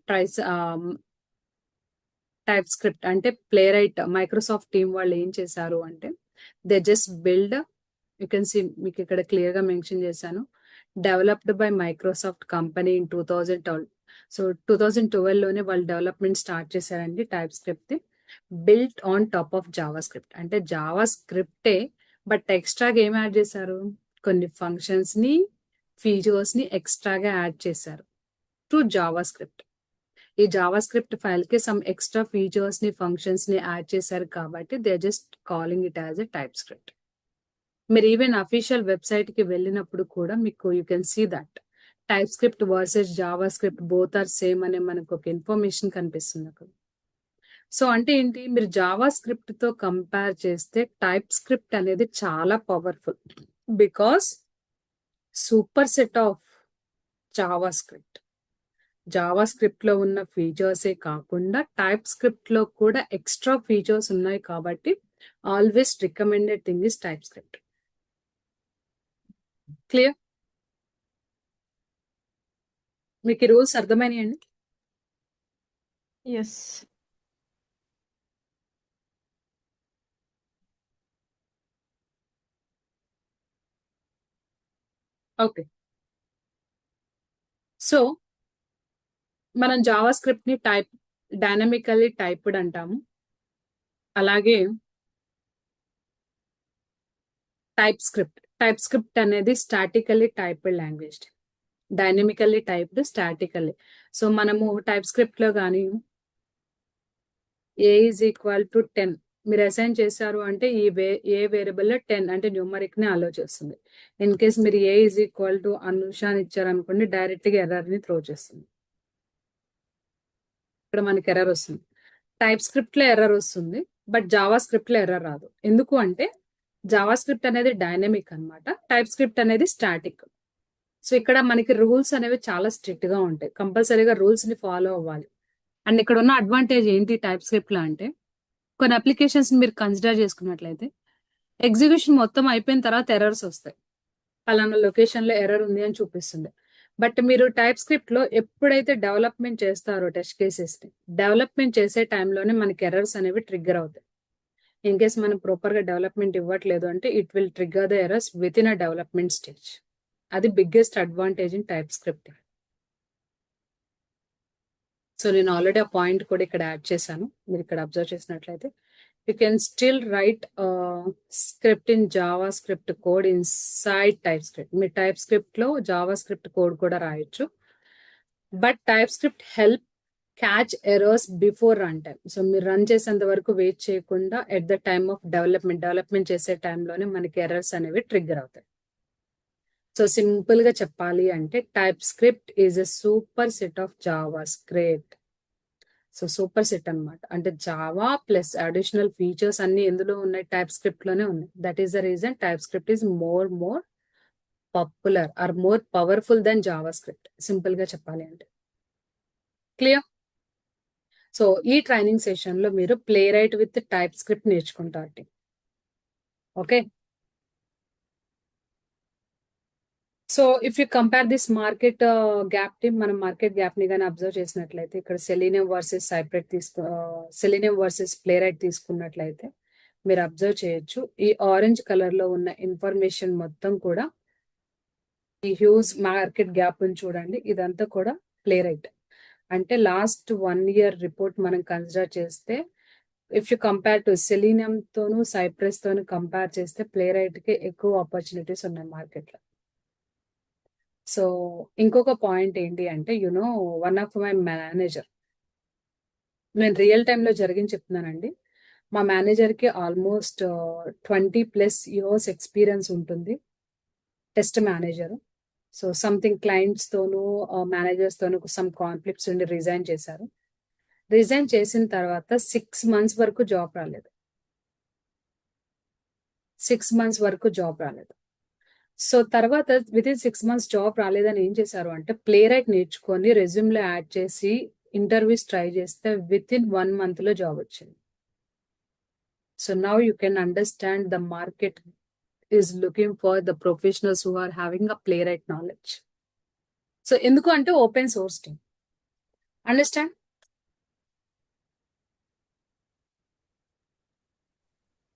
టైప్ స్క్రిప్ట్ అంటే ప్లే రైట్ మైక్రోసాఫ్ట్ టీమ్ వాళ్ళు ఏం చేశారు అంటే, they just build, you can see, మీకు ఇక్కడ క్లియర్ గా మెన్షన్ చేశాను, developed by Microsoft company in 2012. So 2012 లోనే వాళ్ళు డెవలప్మెంట్ స్టార్ట్ చేశారండి TypeScript, built on top of JavaScript. అంటే జావా స్క్రిప్టే, బట్ ఎక్స్ట్రాగా ఏం యాడ్ చేశారు? కొన్ని ఫంక్షన్స్ ని, ఫీచర్స్ ని ఎక్స్ట్రాగా యాడ్ చేశారు టు జావా స్క్రిప్ట్. ఈ జావా స్క్రిప్ట్ ఫైల్ కి సమ్ ఎక్స్ట్రా ఫీచర్స్ ని, ఫంక్షన్స్ ని యాడ్ చేశారు కాబట్టి they just calling it as a TypeScript. మీరు ఈవెన్ అఫీషియల్ వెబ్సైట్ కి వెళ్ళినప్పుడు కూడా మీకు you can see that TypeScript versus JavaScript both are same అనే మనకు ఒక ఇన్ఫర్మేషన్ కనిపిస్తుంది అక్కడ. సో అంటే ఏంటి, మీరు జావా స్క్రిప్ట్ తో కంపేర్ చేస్తే టైప్ స్క్రిప్ట్ అనేది చాలా powerful, because super set of Java script. Java script లో ఉన్న ఫీచర్సే కాకుండా టైప్ స్క్రిప్ట్ లో కూడా ఎక్స్ట్రా ఫీచర్స్ ఉన్నాయి కాబట్టి always recommended thing is TypeScript. Clear? మీకు ఈ రూల్స్ అర్థమైనాయండి?
ఎస్.
ఓకే, సో మనం జావా స్క్రిప్ట్ ని డైనమికల్లీ టైప్డ్ అంటాము. అలాగే టైప్ స్క్రిప్ట్ అనేది statically typed language, dynamically typed statically. So మనము టైప్ స్క్రిప్ట్ లో కానీ ఏ ఈజ్ ఈక్వల్ టు 10 మీరు అసైన్ చేశారు అంటే ఏ వేరియబుల్ లో 10 అంటే న్యూమరిక్ ని అలో చేస్తుంది. ఇన్ కేస్ మీరు ఏ ఈజ్ ఈక్వల్ టు అనుష అని ఇచ్చారనుకోండి, డైరెక్ట్ గా ఎర్రర్ ని త్రో చేస్తుంది. ఇక్కడ మనకి ఎర్రర్ వస్తుంది. టైప్ స్క్రిప్ట్ లో ఎర్రర్ వస్తుంది, బట్ జావా స్క్రిప్ట్ లో ఎర్రర్ రాదు. ఎందుకు అంటే జావా స్క్రిప్ట్ అనేది డైనమిక్ అన్నమాట, టైప్ స్క్రిప్ట్ అనేది స్టాటిక్. సో ఇక్కడ మనకి రూల్స్ అనేవి చాలా స్ట్రిక్ట్ గా ఉంటాయి, కంపల్సరీగా రూల్స్ ని ఫాలో అవ్వాలి. అండ్ ఇక్కడ ఉన్న అడ్వాంటేజ్ ఏంటి టైప్ స్క్రిప్ట్ లో అంటే, కొన్ని అప్లికేషన్స్ మీరు కన్సిడర్ చేసుకున్నట్లయితే ఎగ్జిక్యూషన్ మొత్తం అయిపోయిన తర్వాత ఎర్రర్స్ వస్తాయి, పలానా లొకేషన్ లో ఎర్రర్ ఉంది అని చూపిస్తుంది. బట్ మీరు టైప్ స్క్రిప్ట్ లో ఎప్పుడైతే డెవలప్మెంట్ చేస్తారో టెస్ట్ కేసెస్ ని, డెవలప్మెంట్ చేసే టైంలోనే మనకి ఎర్రర్స్ అనేవి ట్రిగ్గర్ అవుతాయి. ఇన్ కేస్ మనం ప్రాపర్ గా డెవలప్మెంట్ ఇవ్వట్లేదు అంటే it will trigger the errors within a development stage. అది biggest advantage in TypeScript. So నేను ఆల్రెడీ ఆ పాయింట్ కూడా ఇక్కడ యాడ్ చేశాను. మీరు ఇక్కడ అబ్జర్వ్ చేసినట్లయితే you can still write a script in JavaScript code inside TypeScript. Me TypeScript లో JavaScript కోడ్ కూడా రాయొచ్చు. But TypeScript help catch errors before run time. So మీరు రన్ చేసేంత వరకు వెయిట్ చేయకుండా at the time of development చేసే టైంలోనే మనకి ఎర్రర్స్ అనేవి ట్రిగ్గర్ అవుతాయి. సో సింపుల్ గా చెప్పాలి అంటే TypeScript is a super set of JavaScript. So super set అన్నమాట. అంటే జావా ప్లస్ అడిషనల్ ఫీచర్స్ అన్ని ఎందులో ఉన్నాయి, టైప్ స్క్రిప్ట్ లోనే ఉన్నాయి. That is the reason TypeScript is more popular or more powerful than JavaScript, simple గా చెప్పాలి అంటే. క్లియర్? సో ఈ ట్రైనింగ్ సెషన్ లో మీరు Playwright with TypeScript నేర్చుకుంటారు. Okay, so if you compare this market gap ని, మనం market gap ని కానీ అబ్జర్వ్ చేసినట్లయితే ఇక్కడ Selenium versus Selenium versus Playwright తీసుకున్నట్లయితే మీరు అబ్జర్వ్ చేయొచ్చు. ఈ ఆరెంజ్ కలర్ లో ఉన్న ఇన్ఫర్మేషన్ మొత్తం కూడా ఈ హ్యూజ్ మార్కెట్ గ్యాప్ ని చూడండి. ఇదంతా కూడా ప్లే రైట్. అంటే లాస్ట్ 1 year రిపోర్ట్ మనం కన్సిడర్ చేస్తే if you compare to selenium తోను సైప్రస్ తోను కంపేర్ చేస్తే ప్లే రైట్ కి ఎక్కువ ఆపర్చునిటీస్ ఉన్నాయి మార్కెట్ లో. సో ఇంకొక పాయింట్ ఏంటి అంటే వన్ ఆఫ్ మై మేనేజర్, నేను రియల్ టైంలో జరిగింది చెప్తున్నానండి. మా మేనేజర్కి ఆల్మోస్ట్ 20+ years ఎక్స్పీరియన్స్ ఉంటుంది, test manager. So something clients తోనూ మేనేజర్స్ తోనూ సమ్ కాన్ఫ్లిక్ట్స్ ఉండి రిజైన్ చేశారు. రిజైన్ చేసిన తర్వాత 6 months వరకు జాబ్ రాలేదు. 6 months వరకు జాబ్ రాలేదు. సో తర్వాత వితిన్ 6 months జాబ్ రాలేదని ఏం చేశారు అంటే ప్లే రైట్ నేర్చుకొని రెజ్యూమ్లో యాడ్ చేసి ఇంటర్వ్యూస్ ట్రై చేస్తే వితిన్ 1 month లో జాబ్ వచ్చింది. So now you can understand the market is looking for the professionals who are having a Playwright knowledge. So ఎందుకు అంటే open source team. Understand?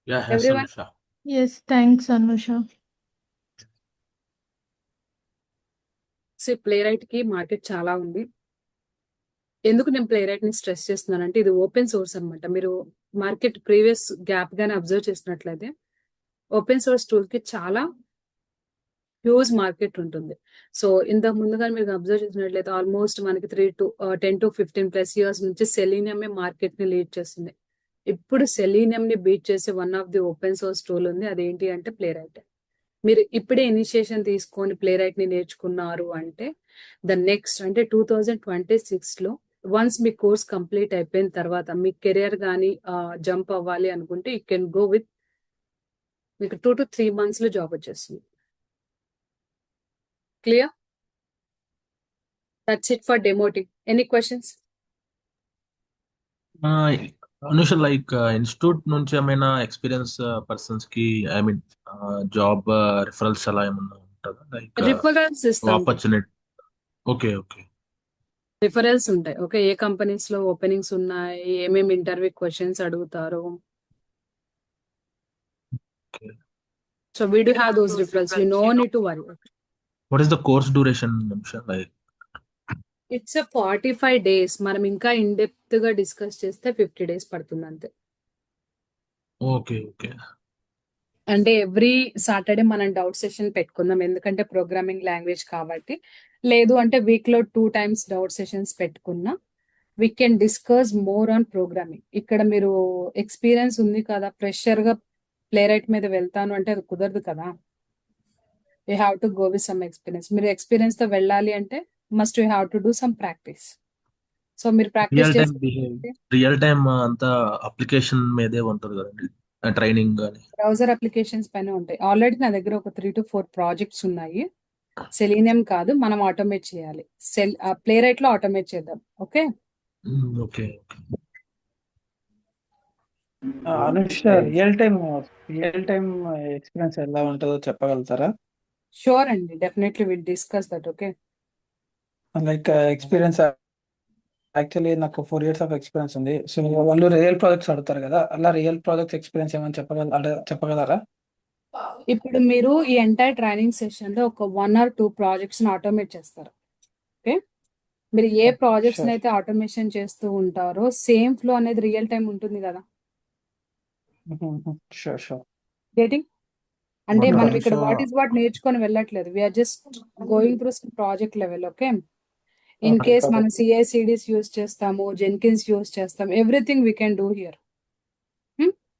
Yeah, yes,
everyone?
Anusha.
Yes, thanks Anusha.
So Playwright కి market చాలా ఉంది. ఎందుకు నేను play right ని stress చేస్తున్నానంటే ఇది ఓపెన్ సోర్స్ అన్నమాట. మీరు మార్కెట్ ప్రీవియస్ గ్యాప్ గానే అబ్జర్వ్ చేసినట్లయితే ఓపెన్ సోర్స్ టూల్ కి చాలా హ్యూజ్ మార్కెట్ ఉంటుంది. సో ఇంతకు ముందుగా మీరు అబ్జర్వ్ చేసినట్లయితే ఆల్మోస్ట్ మనకి 10 to 15+ years నుంచి సెలీనియమే మార్కెట్ ని లీడ్ చేస్తుంది. ఇప్పుడు సెలీనియం ని బీట్ చేసే one of the open source tool ఉంది, అదేంటి అంటే ప్లే రైట్. మీరు ఇప్పుడే ఇనిషియేషన్ తీసుకొని ప్లే రైట్ ని నేర్చుకున్నారు అంటే ద నెక్స్ట్ అంటే 2026 లో వన్స్ మీ కోర్స్ కంప్లీట్ అయిపోయిన తర్వాత మీ కెరియర్ కానీ జంప్ అవ్వాలి అనుకుంటే యూ కెన్ గో విత్, మీకు 2 to 3 months లో జాబ్ వచ్చేస్తుంది. Clear? That's it for demoting. Any questions?
Anusha, like institute నుంచి ఏమైనా ఎక్స్పీరియన్స్ పర్సన్స్ కి ఐ మీన్ జాబ్ రిఫరల్స్ అలా ఏమన్నా ఉంటుందా? లైక్
రిఫరల్స్ ఇస్తాం.
ఆపర్చునిటీ. Okay, okay.
రిఫరల్స్ ఉంటాయి. ఓకే, ఏ కంపెనీస్ లో ఓపెనింగ్స్ ఉన్నాయి, ఏమేమి ఇంటర్వ్యూ క్వశ్చన్స్ అడుగుతారు.
Okay.
So we do have those referrals, you no need to worry.
What is the course duration, Anusha? Like,
it's 45 days. మనం ఇంకా in depth గా discuss చేస్తే 50 days పడుతుంది అంతే.
okay, okay.
అంటే ఎవ్రీ సాటర్డే మనం doubt session పెట్టుకుందాం, ఎందుకంటే ప్రోగ్రామింగ్ లాంగ్వేజ్ కాబట్టి. లేదు అంటే వీక్ లో 2 times డౌట్ సెషన్స్ పెట్టుకున్నా we can discuss more on programming. ఇక్కడ మీరు ఎక్స్పీరియన్స్ ఉంది కదా, ప్రెషర్ గా ప్లే రైట్ మీద వెళ్తాను అంటే అది కుదరదు కదా. You have to go with some experience. మీరు ఎక్స్పీరియన్స్ తో వెళ్ళాలి అంటే must you have to do some practice. So మీరు ప్రాక్టీస్
రియల్ టైమ్ అంతా అప్లికేషన్ మీదే ఉంటుంది కదండి ట్రైనింగ్ కానీ.
బ్రౌజర్ అప్లికేషన్స్ పైన ఉంటాయి. ఆల్రెడీ నా దగ్గర ఒక 3 to 4 ప్రాజెక్ట్స్ ఉన్నాయి. సెలీనియం కాదు, మనం ఆటోమేట్ చేయాలి. ప్లే రైట్ లో ఆటోమేట్ చేద్దాం. Okay,
okay.
Anusha, real time experience ఎలా ఉంటుందో చెప్పగలుగుతారా?
షూర్ అండి, definitely will discuss that. Okay,
like experience actually నాకు 4 years ఆఫ్ ఎక్స్పీరియన్స్ ఉంది. సో వాళ్ళు రియల్ ప్రాజెక్ట్స్ అడుగుతారు కదా, అలా రియల్ ప్రాజెక్ట్స్ ఎక్స్పీరియన్స్ ఏమైనా చెప్పగలరా?
ఇప్పుడు మీరు ఈ ఎంటైర్ ట్రైనింగ్ సెషన్ లో ఒక 1 or 2 ప్రాజెక్ట్స్ ఆటోమేట్ చేస్తారు. ఓకే, మీరు ఏ ప్రాజెక్ట్స్
షూర్.
అయితే ఆటోమేషన్ చేస్తూ ఉంటారో సేమ్ ఫ్లో అనేది రియల్ టైం ఉంటుంది కదా.
షూర్.
గెటింగ్ అంటే
బట్
మనం
అనుష
ఇక్కడ వాట్ నేర్చుకొని వెళ్ళట్లేదు, we are just going through project level. Okay, in
okay,
case
got
మనం
it.
సిఐసిడిస్ యూస్ చేస్తాము, జెన్కిన్స్ యూస్ చేస్తాం, everything we can do here.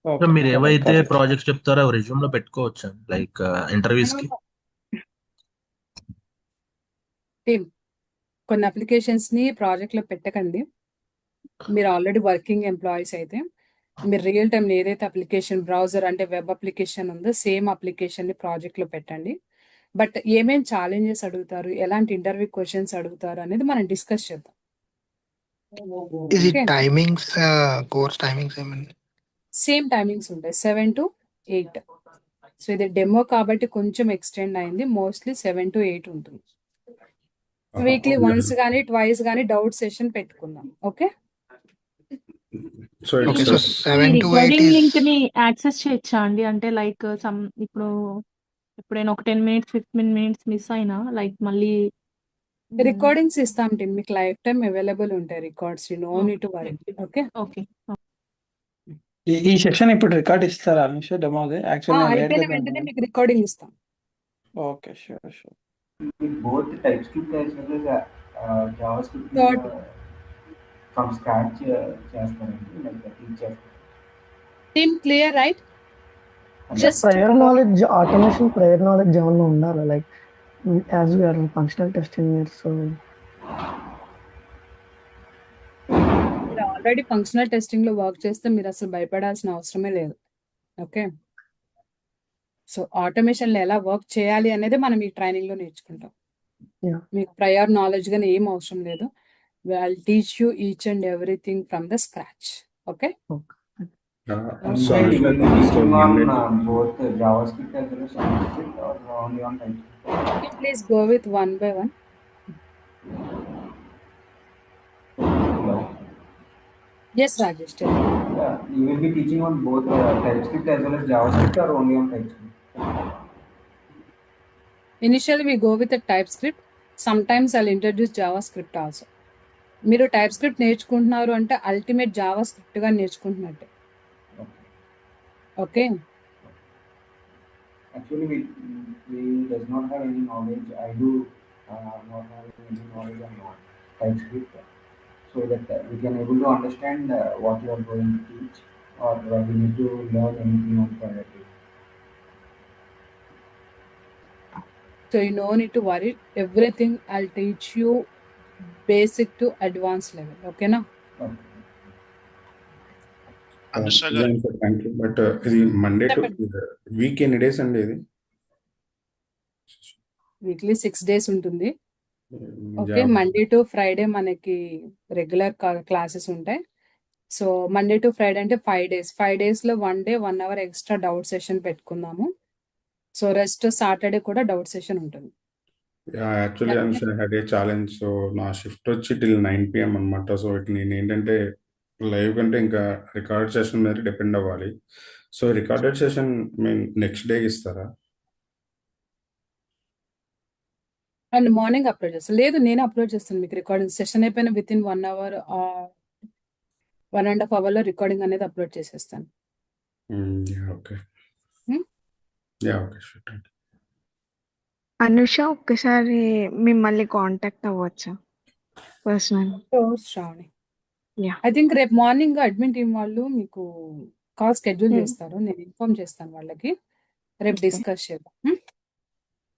Okay,
మీరు
got it,
ఏవైతే
got it.
ప్రాజెక్ట్స్ చెప్తారో అవి రెజ్యూమ్ లో పెట్టుకోవచ్చా, లైక్ ఇంటర్వ్యూస్ కి?
టీమ్ కొన్ని అప్లికేషన్స్ ని ప్రాజెక్ట్ లో పెట్టకండి. మీరు ఆల్రెడీ వర్కింగ్ ఎంప్లాయీస్ అయితే మీరు రియల్ టైం ఏదైతే అప్లికేషన్ బ్రౌజర్ అంటే వెబ్ అప్లికేషన్ ఉందో సేమ్ అప్లికేషన్ ని ప్రాజెక్ట్ లో పెట్టండి. బట్ ఏమేం ఛాలెంజెస్ అడుగుతారు, ఎలాంటి ఇంటర్వ్యూ క్వశ్చన్స్ అడుగుతారు అనేది మనం డిస్కస్ చేద్దాం.
Is it
okay,
timings, course timings? I mean,
same timings ఉంటాయి 7 to 8. సో ఇది డెమో కాబట్టి కొంచెం ఎక్స్టెండ్ అయింది, మోస్ట్లీ 7 to 8 ఉంటుంది. వీక్లీ వన్స్ కానీ ట్వైస్ కానీ డౌట్ సెషన్ పెట్టుకుందాం. Okay,
so
okay,
it's
so
ఈ
7 to 8
రికార్డింగ్
is
లింక్ ని యాక్సెస్ చేయొచ్చా అండి? అంటే లైక్ ఇప్పుడు ఎప్పుడైనా ఒక 10 minutes 15 minutes మిస్ అయినా లైక్ మళ్ళీ
రికార్డింగ్స్ ఇస్తాం టీమ్, మీకు లైఫ్ టైం అవైలబుల్ ఉంటాయి records, you know need to worry. Okay,
okay
ఈ సెషన్ ఇప్పుడు రికార్డ్ ఇస్తారా అనుష డెమోది? యాక్చువల్లీ నేను లేట్
అయిపోయిన
గా
వెంటనే
జాయిన్.
మీకు రికార్డింగ్ ఇస్తాం.
Okay, sure.
With both TypeScript as well as JavaScript
third
from scratch చేస్తారండి, like టీచ్ చేస్తారు.
Team clear right? Just
prior knowledge automation, prior knowledge ఏమన్నా ఉండాలా? Like as we are functional testing so
already functional testing లో work చేస్తే మీరు అసలు భయపడాల్సిన అవసరమే లేదు. ఓకే, సో ఆటోమేషన్ లో ఎలా వర్క్ చేయాలి అనేది మనం ఈ ట్రైనింగ్ లో నేర్చుకుంటాం.
Yeah.
మీకు ప్రయర్ నాలెడ్జ్ గానీ ఏం అవసరం లేదు. I'll teach you each and everything from the scratch. Okay.
So
And
Anusha
you will be teaching on
Monday
both JavaScript as well as TypeScript or only on TypeScript?
Okay, please go with one by one. Yes, Rajesh, tell me.
Yeah, you will be teaching on both TypeScript as well as JavaScript or only on TypeScript?
Initially, we go with the TypeScript. Sometimes I'll introduce JavaScript also. మీరు TypeScript నేర్చుకుంటున్నారు అంటే ultimate JavaScript గా నేర్చుకుంటున్నట్టే. Okay,
Actually, we does not have any knowledge. I do not have any knowledge on TypeScript, so that we can able to understand what you are going to teach, or we need to learn anything on priority.
so you no need to worry. Everything I'll teach you basic to advanced level. Okay na?
Okay.
Anusha గారు
thank you. But ఇది Monday to week ఎన్ని days అండి ఇది?
Weekly 6 days ఉంటుంది. Okay, Monday to Friday మనకి regular classes ఉంటాయి. So Monday to Friday అంటే 5 days. 5 days లో 1 day 1 hour extra doubt session పెట్టుకుందాము. సో రెస్ట్ సాటర్డే కూడా డౌట్ సెషన్ ఉంటుంది.
Actually Anusha had a challenge. So నా షిఫ్ట్ వచ్చి టిల్ 9 PM అనమాట. సో ఇటు నేను ఏంటంటే లైవ్ కంటే ఇంకా రికార్డ్ సెషన్ మీద డిపెండ్ అవ్వాలి. So recorded session next day ఇస్తారా?
అండ్ మార్నింగ్ అప్లోడ్ చేస్తాను. లేదు, నేను అప్లోడ్ చేస్తాను మీకు రికార్డింగ్. సెషన్ అయిపోయిన విత్ ఇన్ 1 hour 1.5 hour లో రికార్డింగ్ అనేది అప్లోడ్ చేసేస్తాను.
Okay,
Hmm?
Okay, sure.
Anusha ఒక్కసారి మిమ్మల్ని కాంటాక్ట్ అవ్వచ్చా personal?
Shravani,
Yeah.
I think రేపు మార్నింగ్ అడ్మిన్ టీం వాళ్ళు మీకు కాల్ స్కెడ్యూల్
Hmm.
చేస్తారు. నేను ఇన్ఫార్మ్ చేస్తాను వాళ్ళకి. రేపు
Okay.
డిస్కస్ చేద్దాం.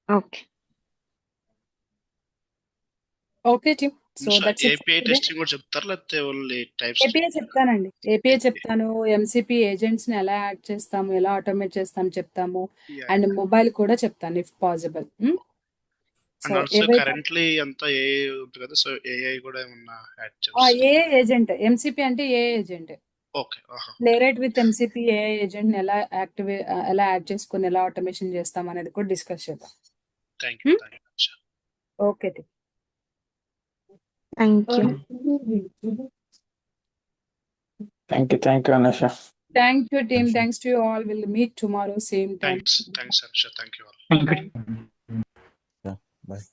Okay.
Okay team, so that's it.
API testing కూడా చెప్తారు, లేకపోతే ఓన్లీ టైప్
ఏపీఐ చెప్తానండి. ఏపీఐ చెప్తాను, ఎంసీపీ ఏజెంట్స్ ని ఎలా యాడ్ చేస్తాము, ఎలా ఆటోమేట్ చేస్తాము చెప్తాము, అండ్ మొబైల్ కూడా చెప్తాను if possible. So
and also
ఏవైతే
కరెంట్లీ అంతా ఏఐ ఉంటుంది కదా, సో ఏఐ కూడా ఏమన్నా యాడ్ చేస్తారు?
ఏ ఏజెంట్, ఎంసీపీ అంటే ఏ agent,
okay,
Playwright with MCP ఏ ఏజెంట్ ని ఎలా ఎలా యాడ్ చేసుకుని ఎలా ఆటోమేషన్ చేస్తాం అనేది కూడా డిస్కస్ చేద్దాం.
Thank you.
Okay team.
Thank you.
Thank you Anusha.
Thank you, team. Thanks to you all. We'll meet tomorrow, same time.
Thanks, Anusha. Thank you all.
Thank you.
Bye.
Yeah, bye.